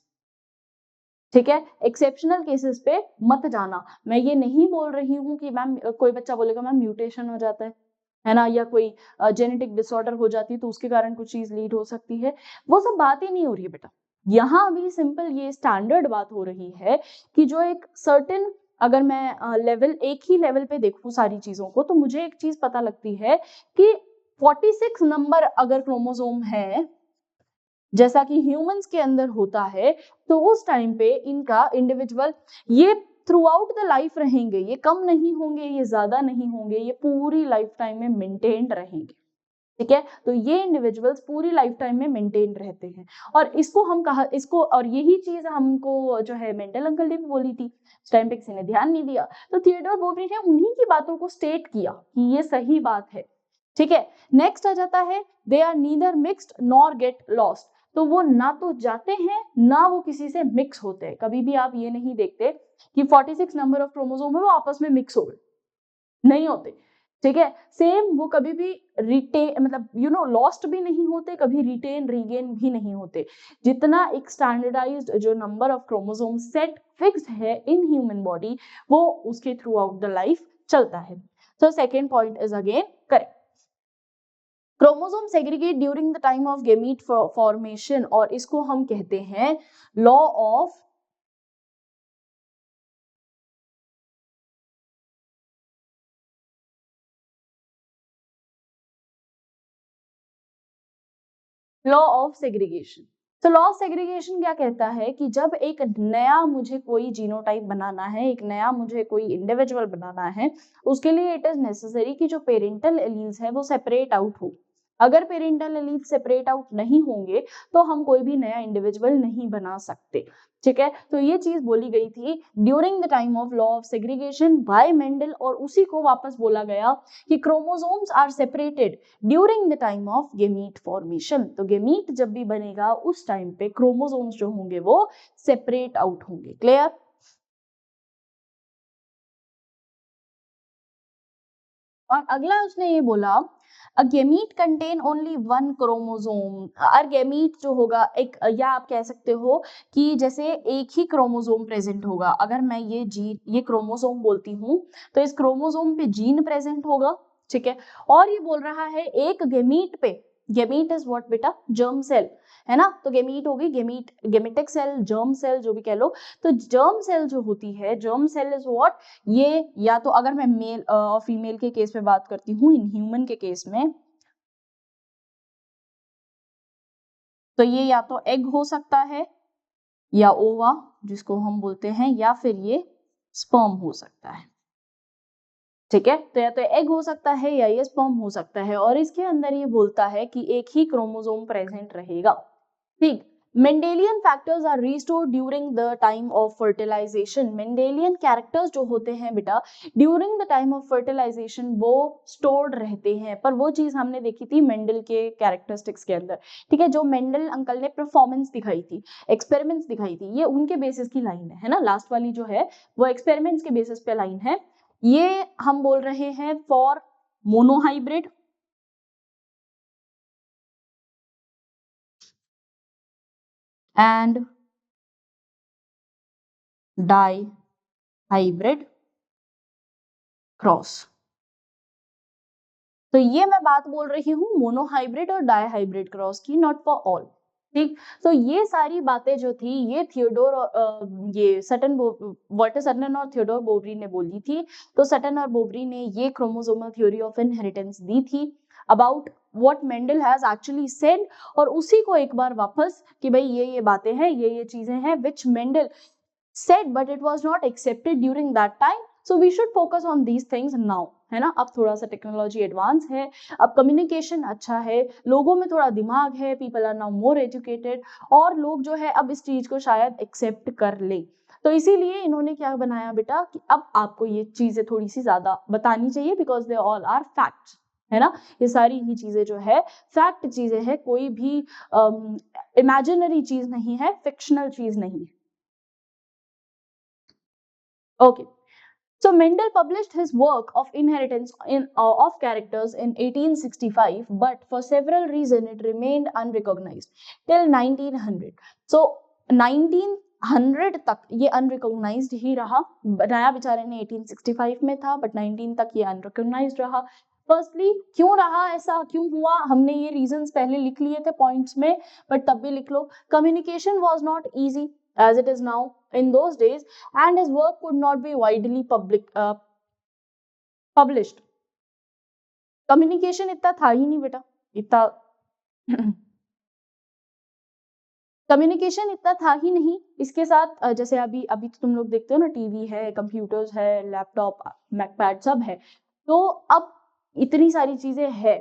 ठीक है, एक्सेप्शनल केसेस पे मत जाना। मैं ये नहीं बोल रही हूँ कि मैम कोई बच्चा बोलेगा मैम म्यूटेशन हो जाता है ना, या कोई जेनेटिक डिसऑर्डर हो जाती है तो उसके कारण कुछ चीज लीड हो सकती है, वो सब बात ही नहीं हो रही है बेटा। यहाँ अभी सिंपल ये स्टैंडर्ड बात हो रही है कि जो एक सर्टेन, अगर मैं लेवल एक ही लेवल पे देखूं सारी चीजों को, तो मुझे एक चीज पता लगती है कि 46 नंबर अगर क्रोमोसोम है जैसा कि ह्यूमंस के अंदर होता है, तो उस टाइम पे इनका इंडिविजुअल ये थ्रू आउट द लाइफ रहेंगे, ये कम नहीं होंगे, ये ज्यादा नहीं होंगे, ये पूरी लाइफ टाइम में मेंटेन्ड रहेंगे। ठीक है, तो ये इंडिविजुअल्स पूरी लाइफ टाइम में मेंटेन रहते हैं। और इसको हम कहा इसको, और यही चीज हमको जो है मेंडल अंकल ने भी बोली थी, उस टाइम पे किसी ने ध्यान नहीं दिया, तो थियोडोर बोवरी ने उन्हीं की बातों को स्टेट किया कि ये सही बात है। ठीक है, नेक्स्ट आ जाता है they are neither mixed nor get lost. तो वो ना तो जाते हैं ना वो किसी से मिक्स होते हैं। कभी भी आप ये नहीं देखते कि 46 नंबर ऑफ क्रोमोसोम है वो आपस में मिक्स हो गए, नहीं होते। ठीक है, सेम वो कभी भी रिटेन मतलब लॉस्ट भी नहीं होते, कभी रिटेन रीगेन भी नहीं होते। जितना एक स्टैंडर्डाइज्ड जो number of chromosome set fixed है इन ह्यूमन बॉडी, वो उसके थ्रू आउट द लाइफ चलता है। So second point is again correct. Chromosome segregate during the time of gamete formation, और इसको हम कहते हैं लॉ ऑफ सेग्रीगेशन। तो लॉ ऑफ सेग्रीगेशन क्या कहता है कि जब एक नया मुझे कोई जीनोटाइप बनाना है, एक नया मुझे कोई इंडिविजुअल बनाना है, उसके लिए इट इज नेसेसरी कि जो पेरेंटल एलील्स है वो सेपरेट आउट हो। अगर पेरेंटल एलील सेपरेट आउट नहीं होंगे तो हम कोई भी नया इंडिविजुअल नहीं बना सकते, ठीक है। तो ये चीज बोली गई थी during the time of law of segregation by Mendel, और उसी को वापस बोला गया कि chromosomes are separated during the time of gamete formation. तो गेमीट जब भी बनेगा उस टाइम पे क्रोमोसोम्स जो होंगे वो सेपरेट आउट होंगे। क्लियर? और अगला उसने ये बोला a gamete contain only one chromosome. और गेमीट जो होगा एक, या आप कह सकते हो कि जैसे एक ही क्रोमोसोम प्रेजेंट होगा। अगर मैं ये क्रोमोसोम बोलती हूँ तो इस क्रोमोसोम पे जीन प्रेजेंट होगा, ठीक है। और ये बोल रहा है एक गेमीट पे, गेमीट इज व्हाट बेटा? जर्म सेल, है ना। तो गेमीट होगी gamete, gametic cell, germ cell जो भी कह लो। तो जर्म सेल जो होती है, जर्म सेल इज व्हाट? ये या तो अगर मैं मेल और फीमेल के केस में बात करती हूँ, इन ह्यूमन के केस में, तो ये या तो एग हो सकता है या ओवा जिसको हम बोलते हैं, या फिर ये स्पर्म हो सकता है, ठीक है। तो या तो एग हो सकता है या ये स्पर्म हो सकता है, और इसके अंदर ये बोलता है कि एक ही क्रोमोसोम प्रेजेंट रहेगा, ठीक। Mendelian factors are restored during the time of fertilization. Mendelian characters जो होते हैं बेटा during the time of fertilization वो स्टोर्ड रहते हैं, पर वो चीज हमने देखी थी मेंडल के कैरेक्टरिस्टिक्स के अंदर, ठीक है। जो मेंडल अंकल ने परफॉर्मेंस दिखाई थी, एक्सपेरिमेंट्स दिखाई थी, ये उनके बेसिस की लाइन है ना। लास्ट वाली जो है वो एक्सपेरिमेंट्स के बेसिस पे लाइन है। ये हम बोल रहे हैं for monohybrid and dihybrid cross. तो ये मैं बात बोल रही हूँ मोनोहाइब्रिड और डाईहाइब्रिड क्रॉस की, नॉट फॉर ऑल, ठीक। तो ये सारी बातें जो थी ये थियोडोर ये सटन वाल्टर सटन और थियोडोर बोवरी ने बोली थी। तो सटन और बोवरी ने ये क्रोमोसोमल थ्योरी ऑफ इनहेरिटेंस दी थी about what Mendel has actually said, और उसी को एक बार वापस कि भाई ये बातें हैं, ये चीजें हैं विच Mendel said but it was not accepted during that time, so we should focus on these things now, है ना। अब थोड़ा सा टेक्नोलॉजी एडवांस है, अब कम्युनिकेशन अच्छा है, लोगों में थोड़ा दिमाग है, people are now more educated, और लोग जो है अब इस चीज को शायद एक्सेप्ट कर ले। तो इसीलिए इन्होंने क्या बनाया बेटा कि अब आपको ये चीजें थोड़ी सी ज्यादा बतानी चाहिए, because they all are facts, है ना। ये सारी ही चीजें जो है फैक्ट चीजें है, कोई भी इमेजिनरी चीज नहीं है, फिक्शनल चीज नहीं है। Okay. So Mendel published his work of inheritance of characters in 1865, but for several reasons it remained unrecognized till 1900. So 1900 तक ये unrecognized ही रहा। बनाया बेचारे ने 1865 में था, but 19 तक ये unrecognized रहा। फर्स्टली क्यों रहा ऐसा, क्यों हुआ? हमने ये रीजंस पहले लिख लिए थे पॉइंट्स में, बट तब भी लिख लो। Communication was not easy as it is now in those days, and his work could not be widely published. Communication इतना था ही नहीं बेटा, इतना कम्युनिकेशन इतना था ही नहीं। इसके साथ जैसे अभी अभी तो तुम लोग देखते हो ना, टीवी है, कंप्यूटर्स है, लैपटॉप, मैकपैड सब है, तो अब इतनी सारी चीजें है,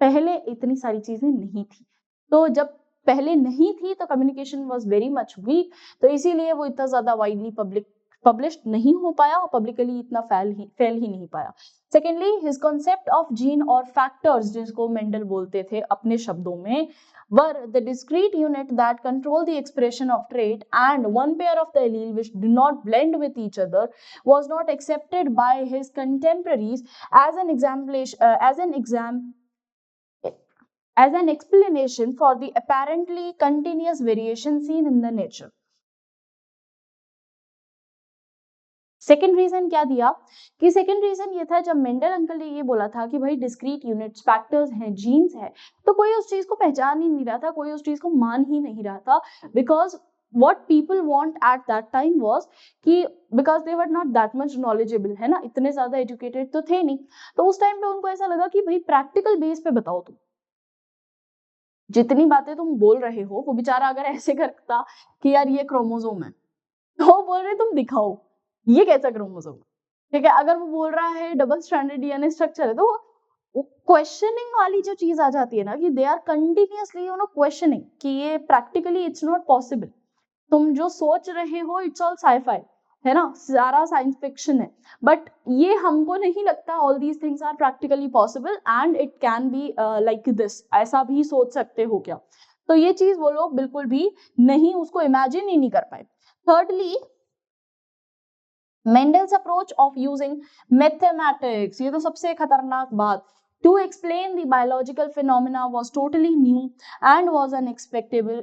पहले इतनी सारी चीजें नहीं थी। तो जब पहले नहीं थी तो communication was very much weak, तो इसीलिए वो इतना ज्यादा वाइडली पब्लिश्ड नहीं हो पाया और पब्लिकली इतना फैल ही नहीं पाया। Secondly his concept of gene और फैक्टर्स, जिसको मेंडल बोलते थे अपने शब्दों में, were the discrete unit that control the expression of trait, and one pair of the allele which do not blend with each other was not accepted by his contemporaries as as an explanation for the apparently continuous variation seen in the nature. Second reason क्या दिया कि सेकेंड रीजन ये था, जब मेंडल अंकल ने ये बोला था कि भाई डिस्क्रीट यूनिट्स, फैक्टर्स हैं, जीन्स है, तो कोई उस चीज को पहचान ही नहीं रहा था, कोई उस चीज को मान ही नहीं रहा था, because what people want at that time was कि because they were not that much knowledgeable, है ना, इतने ज्यादा एजुकेटेड तो थे नहीं, तो उस टाइम पे उनको ऐसा लगा कि भाई प्रैक्टिकल बेस पे बताओ, तुम जितनी बातें तुम बोल रहे हो। वो बेचारा अगर ऐसे करता कि यार ये क्रोमोसोम है, तो वो बोल रहे तुम दिखाओ ये कैसा क्रोमोसोम, ठीक है। अगर वो बोल रहा है डबल स्ट्रैंडेड डीएनए स्ट्रक्चर है, तो वो क्वेश्चनिंग वाली जो चीज आ जाती है ना कि दे आर कंटिन्यूअसली क्वेश्चनिंग कि ये प्रैक्टिकली इट्स नॉट पॉसिबल, तुम जो सोच रहे हो इट्स ऑल साइफाई, है ना, सारा साइंस फिक्शन है, बट ये हमको नहीं लगता all these things are practically possible and it can be like this, ऐसा भी सोच सकते हो क्या? तो ये चीज वो लोग बिल्कुल भी नहीं उसको इमेजिन ही नहीं कर पाए। Thirdly, Mendel's approach of using mathematics, ये तो सबसे खतरनाक बात, to explain the biological phenomena was totally new and was unacceptable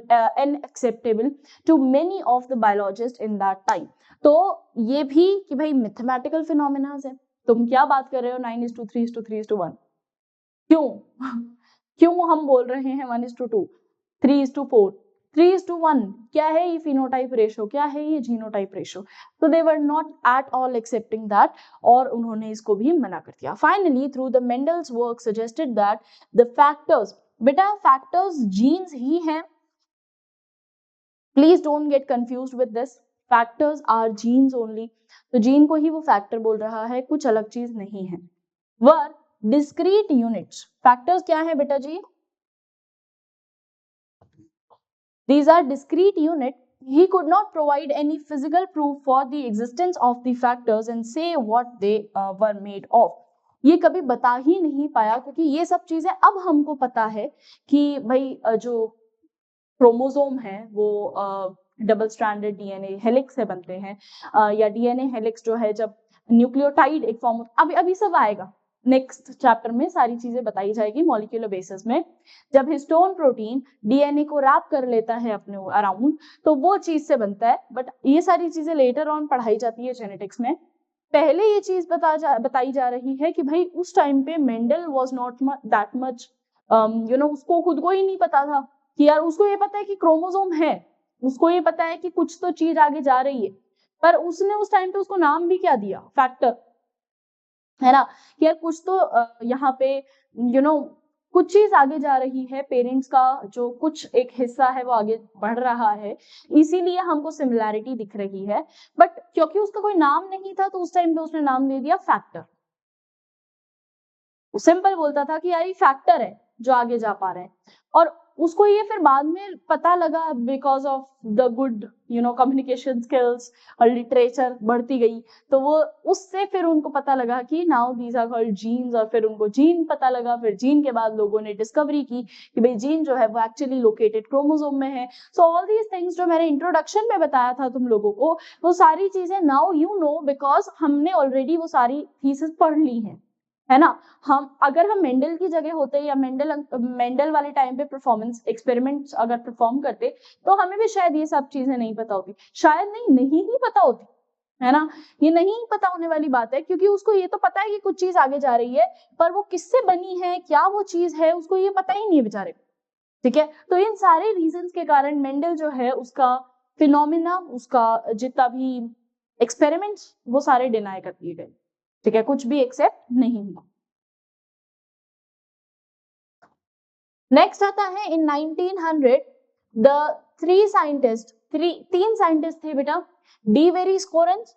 to many of the biologists in that time. तो ये भी कि भाई मैथमेटिकल फिनोमिना है, तुम क्या बात कर रहे हो 9:3:3:1, क्यों क्यों हम बोल रहे हैं 1:2, 3:4, 3:1, क्या है ये फिनोटाइप रेशो, क्या है ये जीनोटाइप रेशो? तो they were not at all accepting that, और उन्होंने इसको भी मना कर दिया। Finally through the Mendel's work suggested that the factors, बेटा फैक्टर्स जीन्स ही हैं, please don't get confused with this, factors are genes only, तो जीन को ही वो फैक्टर बोल रहा है, कुछ अलग चीज नहीं है। वर डिस्क्रीट यूनिट्स, फैक्टर्स क्या है बेटा जी? These are discrete unit. He could not provide any physical proof for the existence of the factors and say what they were made of. ये कभी बता ही नहीं पाया, क्योंकि ये सब चीजें अब हमको पता है कि भाई जो क्रोमोसोम है वो डबल स्ट्रैंडेड डीएनए हेलिक्स से बनते हैं, या डीएनए हेलिक्स जो है जब न्यूक्लियोटाइड एक फॉर्म, अभी सब आएगा नेक्स्ट चैप्टर में, सारी चीजें बताई जाएगी मॉलिक्यूलर बेसिस में। जब हिस्टोन प्रोटीन डीएनए को रैप कर लेता है अपने अराउंड, तो वो चीज से बनता है, बट ये सारी चीजें लेटर ऑन पढ़ाई जाती है जेनेटिक्स में। पहले ये चीज बताई जा रही है कि भाई उस टाइम पे Mendel was not that much, उसको खुद को ही नहीं पता था कि यार, उसको ये पता है कि क्रोमोसोम है, उसको ये पता है कि कुछ तो चीज आगे जा रही है, पर उसने उस टाइम पे उसको नाम भी क्या दिया? फैक्टर, है ना, कि यार कुछ तो यहाँ पे कुछ चीज आगे जा रही है, पेरेंट्स का जो कुछ एक हिस्सा है वो आगे बढ़ रहा है, इसीलिए हमको सिमिलैरिटी दिख रही है। बट क्योंकि उसका कोई नाम नहीं था, तो उस टाइम पे उसने नाम दे दिया फैक्टर। सिंपल बोलता था कि यार ये फैक्टर है जो आगे जा पा रहे हैं, और उसको ये फिर बाद में पता लगा because of the good communication skills और लिटरेचर बढ़ती गई, तो वो उससे फिर उनको पता लगा कि now these are called genes, और फिर उनको जीन पता लगा, फिर जीन के बाद लोगों ने डिस्कवरी की कि भाई जीन जो है वो एक्चुअली लोकेटेड क्रोमोसोम में है। सो ऑल दीज थिंग्स जो मैंने इंट्रोडक्शन में बताया था तुम लोगों को, वो सारी चीजें नाउ यू नो बिकॉज हमने ऑलरेडी वो सारी थीसिस पढ़ ली है ना। अगर हम मेंडल की जगह होते या मेंडल वाले टाइम पे परफॉर्मेंस एक्सपेरिमेंट्स अगर परफॉर्म करते, तो हमें भी शायद ये सब चीजें नहीं पता होती, शायद नहीं ही पता होती, है ना। ये नहीं पता होने वाली बात है, क्योंकि उसको ये तो पता है कि कुछ चीज आगे जा रही है, पर वो किससे बनी है, क्या वो चीज है, उसको ये पता ही नहीं है बेचारे। ठीक है, तो इन सारे रीजंस के कारण मेंडल जो है उसका फिनोमिना, उसका जितना भी एक्सपेरिमेंट्स, वो सारे डिनाई कर दिए गए। ठीक है, कुछ भी एक्सेप्ट नहीं हुआ। नेक्स्ट आता है इन 1900 द तीन साइंटिस्ट थे बेटा, de Vries Correns,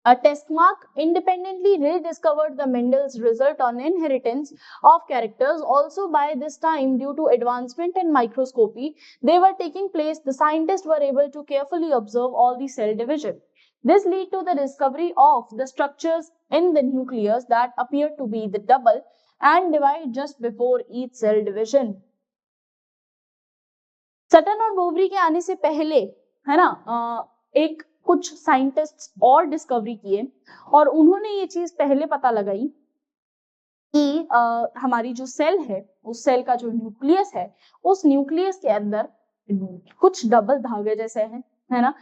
Testmark independently rediscovered the Mendel's result on inheritance of characters. Also by this time, due to advancement in microscopy, they were taking place, the scientists were able to carefully observe all the cell division. This led to the discovery of the structures in the nucleus that appear to be the double and divide just before each cell division. Sutton और बोवरी के आने से पहले, है ना, एक कुछ साइंटिस्ट्स और डिस्कवरी किए, और उन्होंने ये चीज पहले पता लगाई कि हमारी जो सेल है, उस सेल का जो न्यूक्लियस है, उस न्यूक्लियस के अंदर कुछ डबल धागे जैसे हैं, है ना,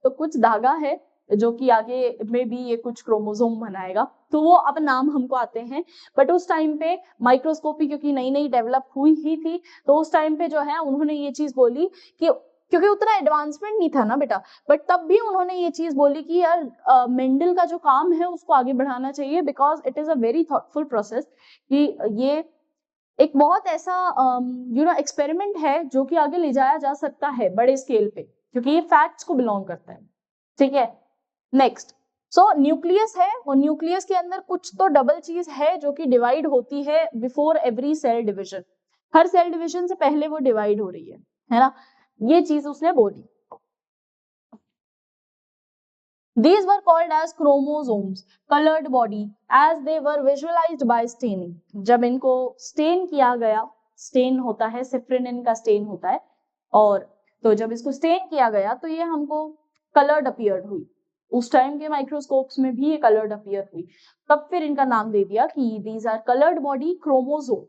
तो कुछ धागा है जो कि आगे में भी ये कुछ क्रोमोसोम बनाएगा, तो वो अब नाम हमको आते हैं। बट उस टाइम पे माइक्रोस्कोपी क्योंकि नई नई डेवलप हुई ही थी, तो उस टाइम पे जो है उन्होंने ये चीज बोली कि, क्योंकि उतना एडवांसमेंट नहीं था ना बेटा, बट तब भी उन्होंने ये चीज बोली कि यार मेंडल का जो काम है उसको आगे बढ़ाना चाहिए, because it is a very thoughtful process, कि ये एक बहुत ऐसा एक्सपेरिमेंट है जो कि आगे ले जाया जा सकता है बड़े स्केल पे, क्योंकि ये फैक्ट्स को बिलोंग करता है। ठीक है, नेक्स्ट सो न्यूक्लियस है और न्यूक्लियस के अंदर कुछ तो डबल चीज है जो कि डिवाइड होती है बिफोर एवरी सेल डिविजन, हर सेल डिविजन से पहले वो डिवाइड हो रही है ना, ये चीज उसने बोली। These were called as chromosomes, colored body, as they were visualized by staining. जब इनको स्टेन किया गया, स्टेन होता है सिफ्रिनिन का स्टेन होता है, और तो जब इसको स्टेन किया गया तो ये हमको कलर्ड अपीयर्ड हुई। उस टाइम के माइक्रोस्कोप्स में भी ये कलर्ड अपीयर हुई, तब फिर इनका नाम दे दिया कि these are coloured body chromosome.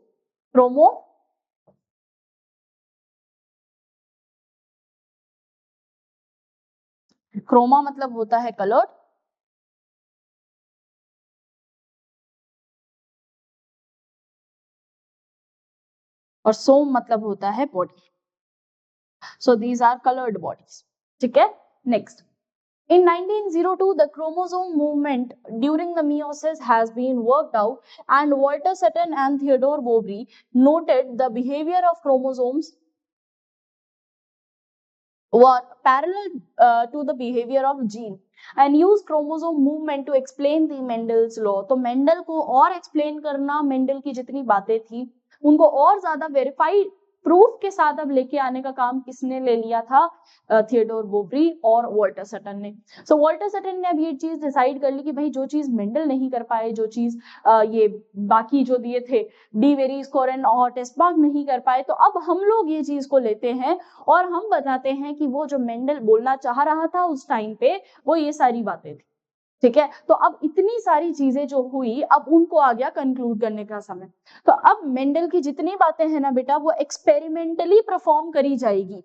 Chroma मतलब होता है कलर्ड, और सोम मतलब होता है body. So these are coloured bodies, ठीक है। Next, in 1902 the chromosome movement during the meiosis has been worked out, and Walter Sutton and Theodore Boveri noted the behavior of chromosomes were parallel to the behavior of gene and use chromosome movement to explain the Mendel's law। तो मेंडल को और एक्सप्लेन करना, मेंडल की जितनी बातें थी उनको और ज्यादा वेरीफाइड प्रूफ के साथ अब लेके आने का काम किसने ले लिया था? थियोडोर बोवरी और वॉल्टर सटन ने। सो वॉल्टर सटन ने अब ये चीज डिसाइड कर ली कि भाई जो चीज मेंडल नहीं कर पाए, जो चीज ये बाकी जो दिए थे डी वेरी स्कोरन और टेस्टबाग नहीं कर पाए, तो अब हम लोग ये चीज को लेते हैं और हम बताते हैं कि वो जो मेंडल बोलना चाह रहा था उस टाइम पे वो ये सारी बातें थी, ठीक है। तो अब इतनी सारी चीजें जो हुई, अब उनको आ गया कंक्लूड करने का समय। तो अब मेंडल की जितनी बातें हैं ना बेटा, वो एक्सपेरिमेंटली परफॉर्म करी जाएगी,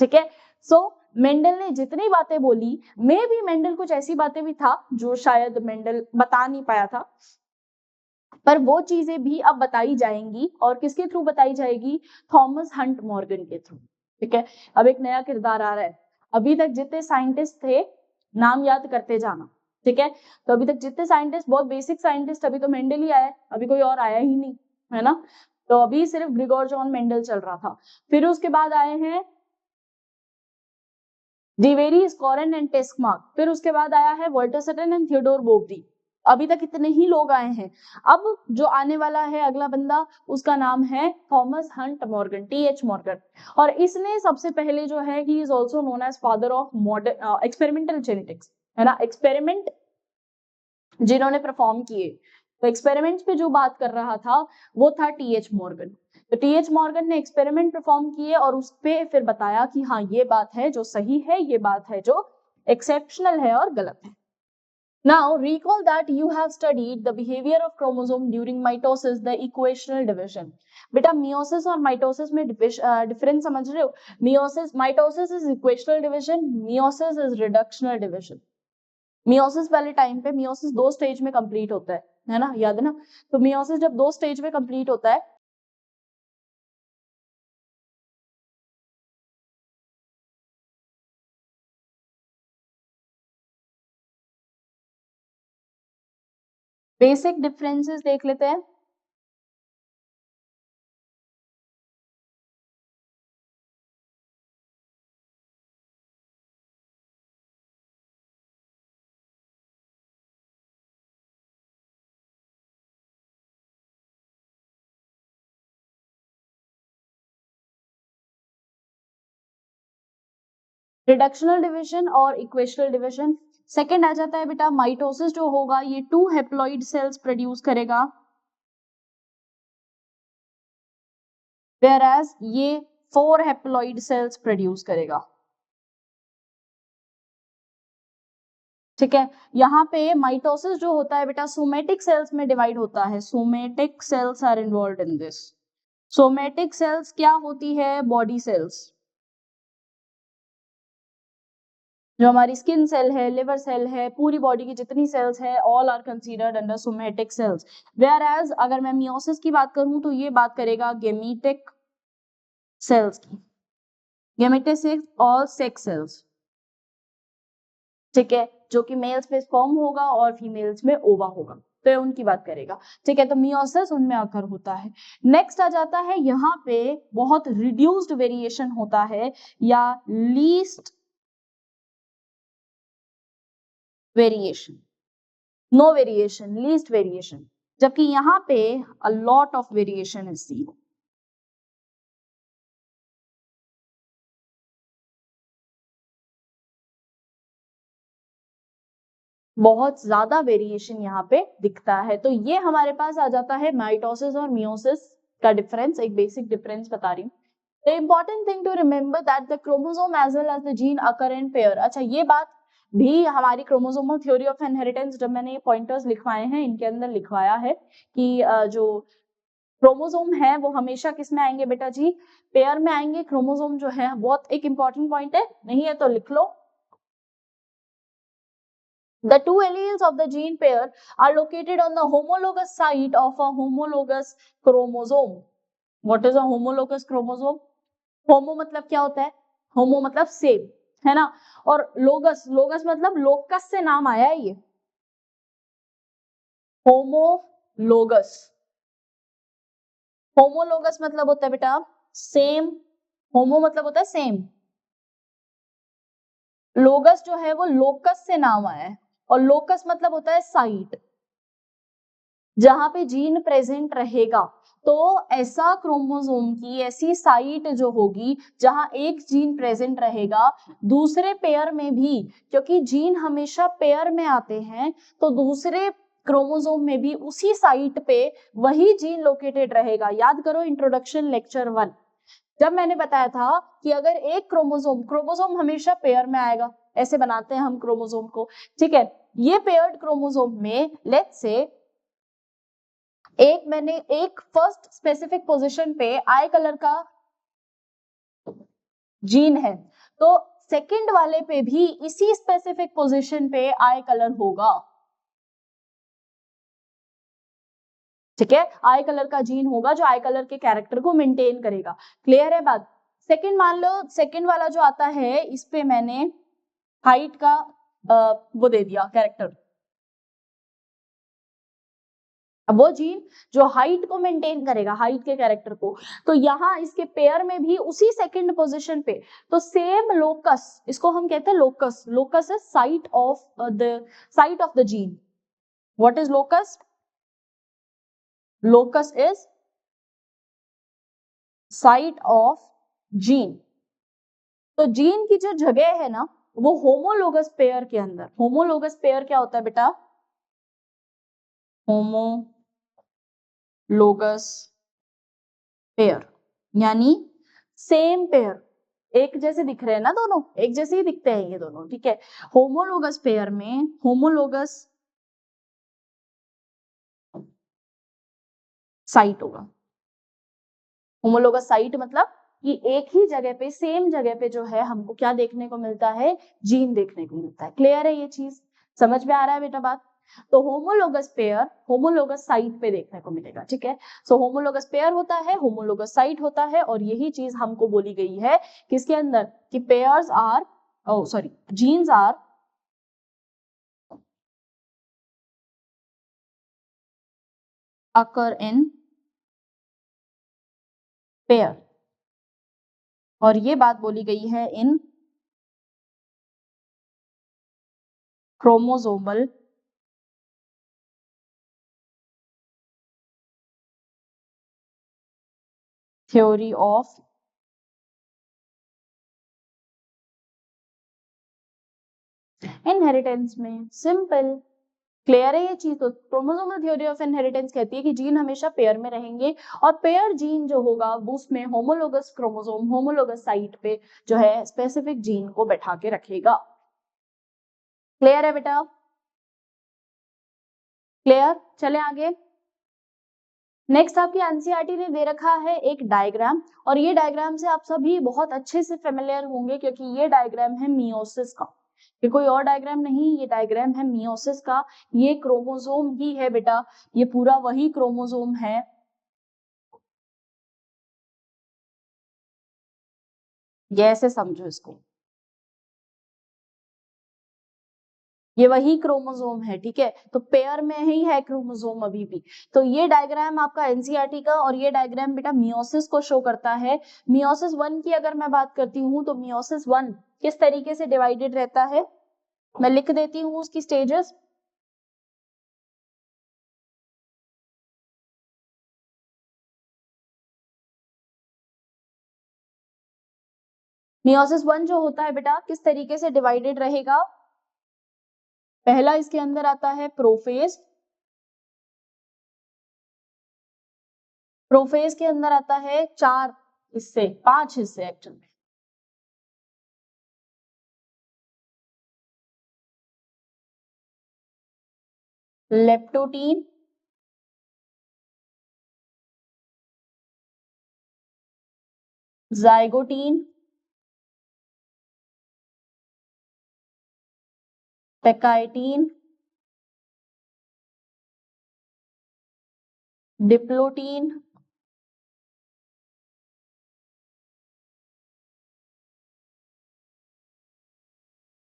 ठीक है। सो मेंडल ने जितनी बातें बोली, मे भी मेंडल कुछ ऐसी बातें भी था जो शायद मेंडल बता नहीं पाया था, पर वो चीजें भी अब बताई जाएंगी। और किसके थ्रू बताई जाएगी? थॉमस हंट मॉर्गन के थ्रू, ठीक है। अब एक नया किरदार आ रहा है। अभी तक जितने साइंटिस्ट थे, नाम याद करते जाना, ठीक है। तो अभी तक जितने साइंटिस्ट, बहुत बेसिक साइंटिस्ट, अभी तो मेंडल ही आया है, अभी कोई और आया ही नहीं, है ना। तो अभी सिर्फ ग्रिगोर जॉन मेंडल चल रहा था। फिर उसके बाद आए हैं डिवेरी, स्कोरन एंड टेस्कमार्क। फिर उसके बाद आया है Walter Sutton and Theodore Boveri. अभी तक इतने ही लोग आए हैं। अब जो आने वाला है अगला बंदा, उसका नाम है Thomas Hunt Morgan, T H Morgan. और इसने सबसे पहले जो है, he is also known as father of modern experimental genetics, है ना। एक्सपेरिमेंट जिन्होंने परफॉर्म किए, तो एक्सपेरिमेंट्स पे जो बात कर रहा था वो था टीएच मॉर्गन। तो टीएच मॉर्गन ने एक्सपेरिमेंट परफॉर्म किए और उस पे फिर बताया कि हाँ ये बात है जो सही है, ये बात है जो एक्सेप्शनल है और गलत है। Now recall that you have studied the behavior of chromosome during mitosis, the equational division। बेटा meiosis और mitosis में डिफरेंस समझ रहे हो? mitosis is equational division, meiosis is reductional division। Meiosis वाले टाइम पे मियोसिस 2 स्टेज में कंप्लीट होता है ना, याद है ना। तो मियोसिस जब 2 स्टेज में कंप्लीट होता है, बेसिक डिफरेंसेस देख लेते हैं। रिडक्शनल डिवीजन और इक्वेशनल डिवीजन। सेकंड आ जाता है बेटा माइटोसिस जो होगा, ये 2 हेप्लॉइड सेल्स प्रोड्यूस करेगा, वेयरएज ये 4 हेप्लॉइड सेल्स प्रोड्यूस करेगा, ठीक है। यहाँ पे माइटोसिस जो होता है बेटा सोमेटिक सेल्स में डिवाइड होता है, somatic cells are involved in this. Somatic cells क्या होती है? बॉडी सेल्स, जो हमारी स्किन सेल है, लिवर सेल है, पूरी बॉडी की जितनी सेल्स है, all are considered under somatic cells. Whereas अगर मैं मियोसिस की बात करूं तो ये बात करेगा गेमेटिक सेल्स की, गेमेटिक और सेक्स सेल्स, ठीक है, जो कि मेल्स में स्पर्म होगा और फीमेल्स में ओवा होगा, तो ये उनकी बात करेगा, ठीक है। तो मियोसिस उनमें अकर होता है। नेक्स्ट आ जाता है, यहाँ पे बहुत रिड्यूस्ड वेरिएशन होता है या least variation, no variation, least variation, जबकि यहाँ पे a lot of variation is seen. बहुत ज्यादा वेरिएशन यहाँ पे दिखता है। तो ये हमारे पास आ जाता है माइटोसिस और मियोसिस का डिफरेंस, एक बेसिक डिफरेंस बता रही हूँ। The important thing to remember that the chromosome as well as the gene occur in pair. अच्छा, ये बात भी हमारी क्रोमोसोमल थ्योरी ऑफ इनहेरिटेंस, जब मैंने ये पॉइंटर्स लिखवाए हैं इनके अंदर लिखवाया है कि जो क्रोमोसोम है वो हमेशा किस में आएंगे बेटा जी, पेयर में आएंगे। क्रोमोसोम जो है बहुत एक इंपॉर्टेंट पॉइंट है, नहीं है तो लिख लो। The two alleles of the gene pair are located on the homologous site of a homologous chromosome. What is a homologous chromosome? होमो मतलब क्या होता है, होमो मतलब सेम, है ना। और लोगस, लोगस मतलब लोकस से नाम आया है ये, होमोलोगस। होमोलोगस मतलब होता है बेटा सेम, होमो मतलब होता है सेम, लोगस जो है वो लोकस से नाम आया है, और लोकस मतलब होता है साइट, जहां पे जीन प्रेजेंट रहेगा। तो ऐसा क्रोमोसोम की ऐसी साइट जो होगी जहां एक जीन प्रेजेंट रहेगा, दूसरे पेयर में भी, क्योंकि जीन हमेशा पेयर में आते हैं, तो दूसरे क्रोमोसोम में भी उसी साइट पे वही जीन लोकेटेड रहेगा। याद करो इंट्रोडक्शन लेक्चर 1, जब मैंने बताया था कि अगर एक क्रोमोसोम, क्रोमोसोम हमेशा पेयर में आएगा, ऐसे बनाते हैं हम क्रोमोसोम को, ठीक है। ये पेयर्ड क्रोमोसोम में लेट्स से मैंने एक फर्स्ट स्पेसिफिक पोजीशन पे आई कलर का जीन है, तो सेकंड वाले पे भी इसी स्पेसिफिक पोजीशन पे आई कलर होगा, ठीक है। आई कलर का जीन होगा जो आई कलर के कैरेक्टर को मेंटेन करेगा। क्लियर है बात। सेकंड मान लो, सेकंड वाला जो आता है इस पे मैंने हाइट का वो दे दिया कैरेक्टर। अब वो जीन जो हाइट को मेंटेन करेगा, हाइट के कैरेक्टर को, तो यहाँ इसके पेयर में भी उसी सेकंड पोजीशन पे, तो सेम लोकस, इसको हम कहते हैं locus. Locus is site of the gene. What is locus? Locus is site of gene. तो जीन की जो जगह है ना वो होमोलोगस पेयर के अंदर, होमोलोगस पेयर क्या होता है बेटा? होमोलोगस पेयर यानी सेम पेयर, एक जैसे दिख रहे हैं ना दोनों, एक जैसे ही दिखते हैं ये दोनों, ठीक है। होमोलोगस पेयर में होमोलोगस साइट होगा। होमोलोगस साइट मतलब कि एक ही जगह पे, सेम जगह पे जो है हमको क्या देखने को मिलता है? जीन देखने को मिलता है। क्लियर है ये चीज? समझ में आ रहा है बेटा बात? तो होमोलोगस पेयर होमोलोगस साइट पे देखने को मिलेगा, ठीक है। सो होमोलोगस पेयर होता है, होमोलोगस साइट होता है, और यही चीज हमको बोली गई है किसके अंदर कि pairs are, oh sorry, genes are occur in pair, और ये बात बोली गई है in chromosomal theory of inheritance में। सिंपल, क्लियर है ये चीज? तो क्रोमोसोमल थ्योरी ऑफ इनहेरिटेंस कहती है कि जीन हमेशा पेयर में रहेंगे, और पेयर जीन जो होगा उसमें होमोलोगस क्रोमोसोम होमोलोगस साइट पे जो है स्पेसिफिक जीन को बैठा के रखेगा। क्लियर है बेटा? क्लियर? चले आगे। नेक्स्ट आपकी एनसीईआरटी ने दे रखा है एक डायग्राम, और ये डायग्राम से आप सभी बहुत अच्छे से फेमिलियर होंगे क्योंकि ये डायग्राम है मियोसिस का। ये कोई और डायग्राम नहीं, ये डायग्राम है मियोसिस का। ये क्रोमोसोम ही है बेटा, ये पूरा वही क्रोमोसोम है। ये ऐसे समझो इसको, ये वही क्रोमोसोम है, ठीक है। तो पेयर में ही है क्रोमोसोम अभी भी। तो ये डायग्राम आपका एनसीईआरटी का, और ये डायग्राम बेटा मियोसिस को शो करता है। मियोसिस 1 की अगर मैं बात करती हूँ तो मियोसिस 1 किस तरीके से डिवाइडेड रहता है? मैं लिख देती हूँ उसकी स्टेजेस। मियोसिस 1 जो होता है बेटा किस तरीके से डिवाइडेड रहेगा? पहला इसके अंदर आता है प्रोफेज। प्रोफेज के अंदर आता है 4 हिस्से, 5 हिस्से एक्चुअल में। Leptotene, zygotene, pachytene, diplotene,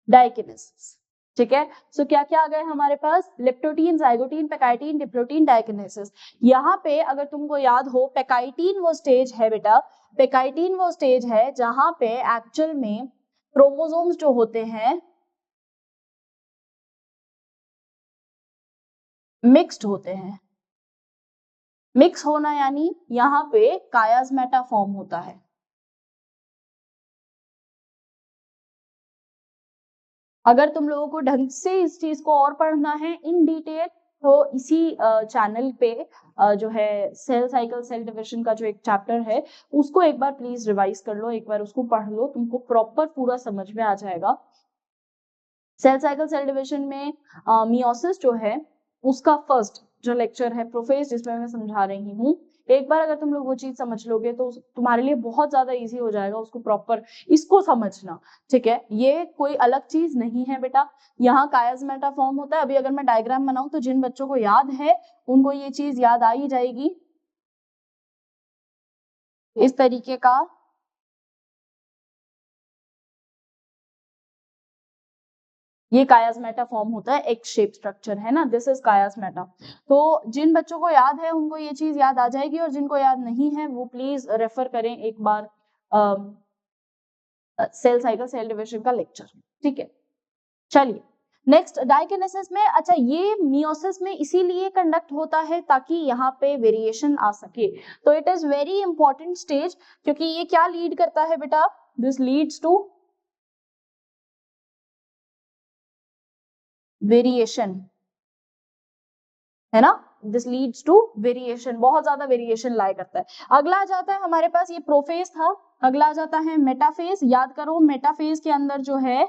diakinesis. ठीक है, सो क्या क्या आ गए हमारे पास? Leptotene, zygotene, pachytene, diplotene, diakinesis. यहाँ पे अगर तुमको याद हो, पेकाइटीन वो स्टेज है बेटा, पेकाइटीन वो स्टेज है जहां पे एक्चुअल में क्रोमोसोम्स जो होते हैं मिक्स्ड होते हैं। मिक्स होना यानी यहाँ पे कायास्मेटा फॉर्म होता है। अगर तुम लोगों को ढंग से इस चीज को और पढ़ना है इन डिटेल, तो इसी चैनल पे जो है सेल साइकिल सेल डिविजन का जो एक चैप्टर है उसको एक बार प्लीज रिवाइज कर लो, एक बार उसको पढ़ लो, तुमको प्रॉपर पूरा समझ में आ जाएगा। सेल साइकिल सेल डिविजन में मियोसिस जो है उसका फर्स्ट जो लेक्चर है प्रोफेज, जिसमें मैं समझा रही हूँ, एक बार अगर तुम लोग वो चीज समझ लोगे तो तुम्हारे लिए बहुत ज्यादा इजी हो जाएगा उसको प्रॉपर इसको समझना। ठीक है, ये कोई अलग चीज नहीं है बेटा, यहाँ कायास्मेटा फॉर्म होता है। अभी अगर मैं डायग्राम बनाऊं तो जिन बच्चों को याद है उनको ये चीज याद आ ही जाएगी। इस तरीके का ये कायास्मेटा फॉर्म होता है, एक शेप स्ट्रक्चर है ना, दिस इज कायास्मेटा। तो जिन बच्चों को याद है उनको ये चीज याद आ जाएगी, और जिनको याद नहीं है वो प्लीज रेफर करें एक बार सेल साइकिल सेल डिविजन का लेक्चर। ठीक है, चलिए नेक्स्ट डाइकिनेसिस में। अच्छा, ये मियोसिस में इसीलिए कंडक्ट होता है ताकि यहाँ पे वेरिएशन आ सके, तो it is very important stage, क्योंकि ये क्या लीड करता है बेटा? दिस लीड्स टू वेरिएशन, है ना, दिस लीड्स टू वेरिएशन, बहुत ज्यादा वेरिएशन लाया करता है। अगला आ जाता है हमारे पास, ये प्रोफेज था, अगला आ जाता है मेटाफेज। याद करो मेटाफेज के अंदर जो है,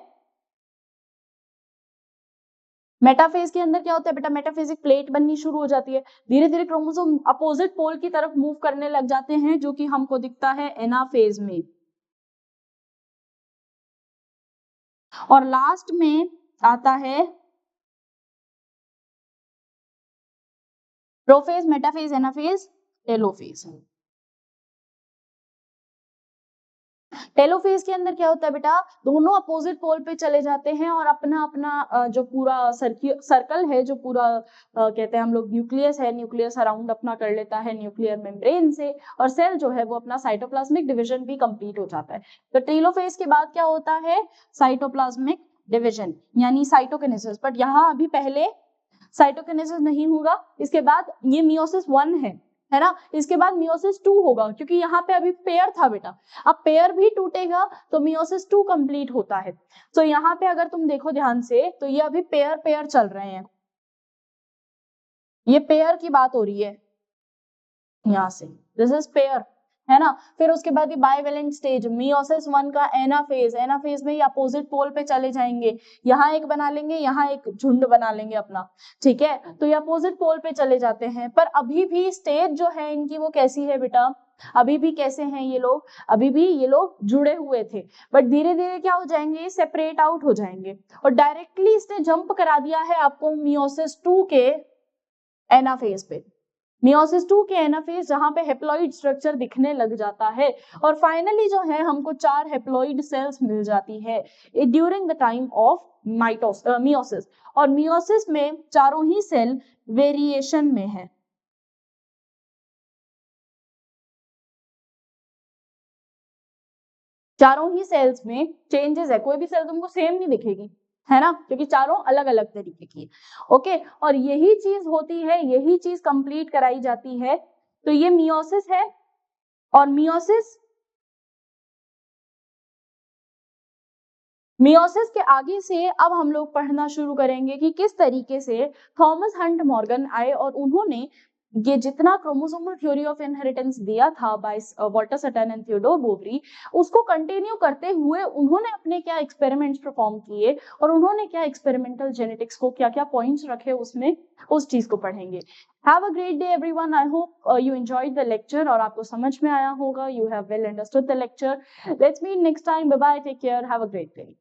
मेटाफेज के अंदर क्या होता है बेटा? मेटाफेजिक प्लेट बननी शुरू हो जाती है, धीरे धीरे क्रोमोसोम अपोजिट पोल की तरफ मूव करने लग जाते हैं, जो कि हमको दिखता है एनाफेज में। और लास्ट में आता है prophase, metaphase, anaphase, telophase. Telophase के अंदर क्या होता है बेटा? दोनों अपोजिट पोल पे चले जाते हैं और अपना अपना जो पूरा सर्कल है, जो पूरा कहते हैं हम लोग न्यूक्लियस है, न्यूक्लियस अराउंड अपना कर लेता है न्यूक्लियर मेम्ब्रेन से, और सेल जो है वो अपना साइटोप्लाज्मिक डिवीजन भी कंप्लीट हो जाता है। तो टेलोफेज के बाद क्या होता है? साइटोप्लाज्मिक डिवीजन यानी साइटोकिनेसिस। बट यहाँ अभी पहले साइटोकिनेसिस नहीं होगा, इसके बाद ये मियोसिस 1 है ना, इसके बाद मियोसिस 2 होगा, क्योंकि यहाँ पे अभी पेयर था बेटा, अब पेयर भी टूटेगा तो मियोसिस 2 कंप्लीट होता है। तो यहाँ पे अगर तुम देखो ध्यान से तो ये अभी पेयर पेयर चल रहे हैं, ये पेयर की बात हो रही है यहाँ से, दिस इज पेयर, है ना। फिर उसके बाद ये बाइवेलेंट स्टेज, मियोसिस 1 का एनाफेज, एनाफेज में ये अपोजिट पोल पे चले जाएंगे, यहाँ एक बना लेंगे, यहाँ एक झुंड बना लेंगे अपना। ठीक है, तो ये अपोजिट पोल पे चले जाते हैं, पर अभी भी स्टेज जो है इनकी वो कैसी है बेटा? अभी भी कैसे हैं ये लोग? अभी भी ये लोग जुड़े हुए थे, बट धीरे धीरे क्या हो जाएंगे? सेपरेट आउट हो जाएंगे, और डायरेक्टली इसने जंप करा दिया है आपको मियोसिस 2 के एनाफेज पे। मियोसिस 2 के एनाफेज जहां पे हेप्लॉइड स्ट्रक्चर दिखने लग जाता है, और फाइनली जो है हमको 4 हेप्लॉइड सेल्स मिल जाती है during the time of meiosis. और मियोसिस में चारों ही सेल वेरिएशन में है, चारों ही सेल्स में चेंजेस है, कोई भी सेल तुमको सेम नहीं दिखेगी। है ना, क्योंकि चारों अलग अलग तरीके की। ओके, और यही चीज होती है, यही चीज कंप्लीट कराई जाती है। तो ये मियोसिस है, और मियोसिस के आगे से अब हम लोग पढ़ना शुरू करेंगे कि किस तरीके से थॉमस हंट मॉर्गन आए और उन्होंने ये जितना क्रोमोसोमल थ्योरी ऑफ इनहेरिटेंस दिया था by Walter Sutton and Theodore Boveri, उसको कंटिन्यू करते हुए उन्होंने अपने क्या एक्सपेरिमेंट्स परफॉर्म किए और उन्होंने क्या एक्सपेरिमेंटल जेनेटिक्स को क्या क्या पॉइंट्स रखे उसमें, उस चीज को पढ़ेंगे। Have a great day everyone, I hope you enjoyed the lecture और आपको समझ में आया होगा, you have well understood the lecture. Let's meet next time, bye bye, take care, have a great day.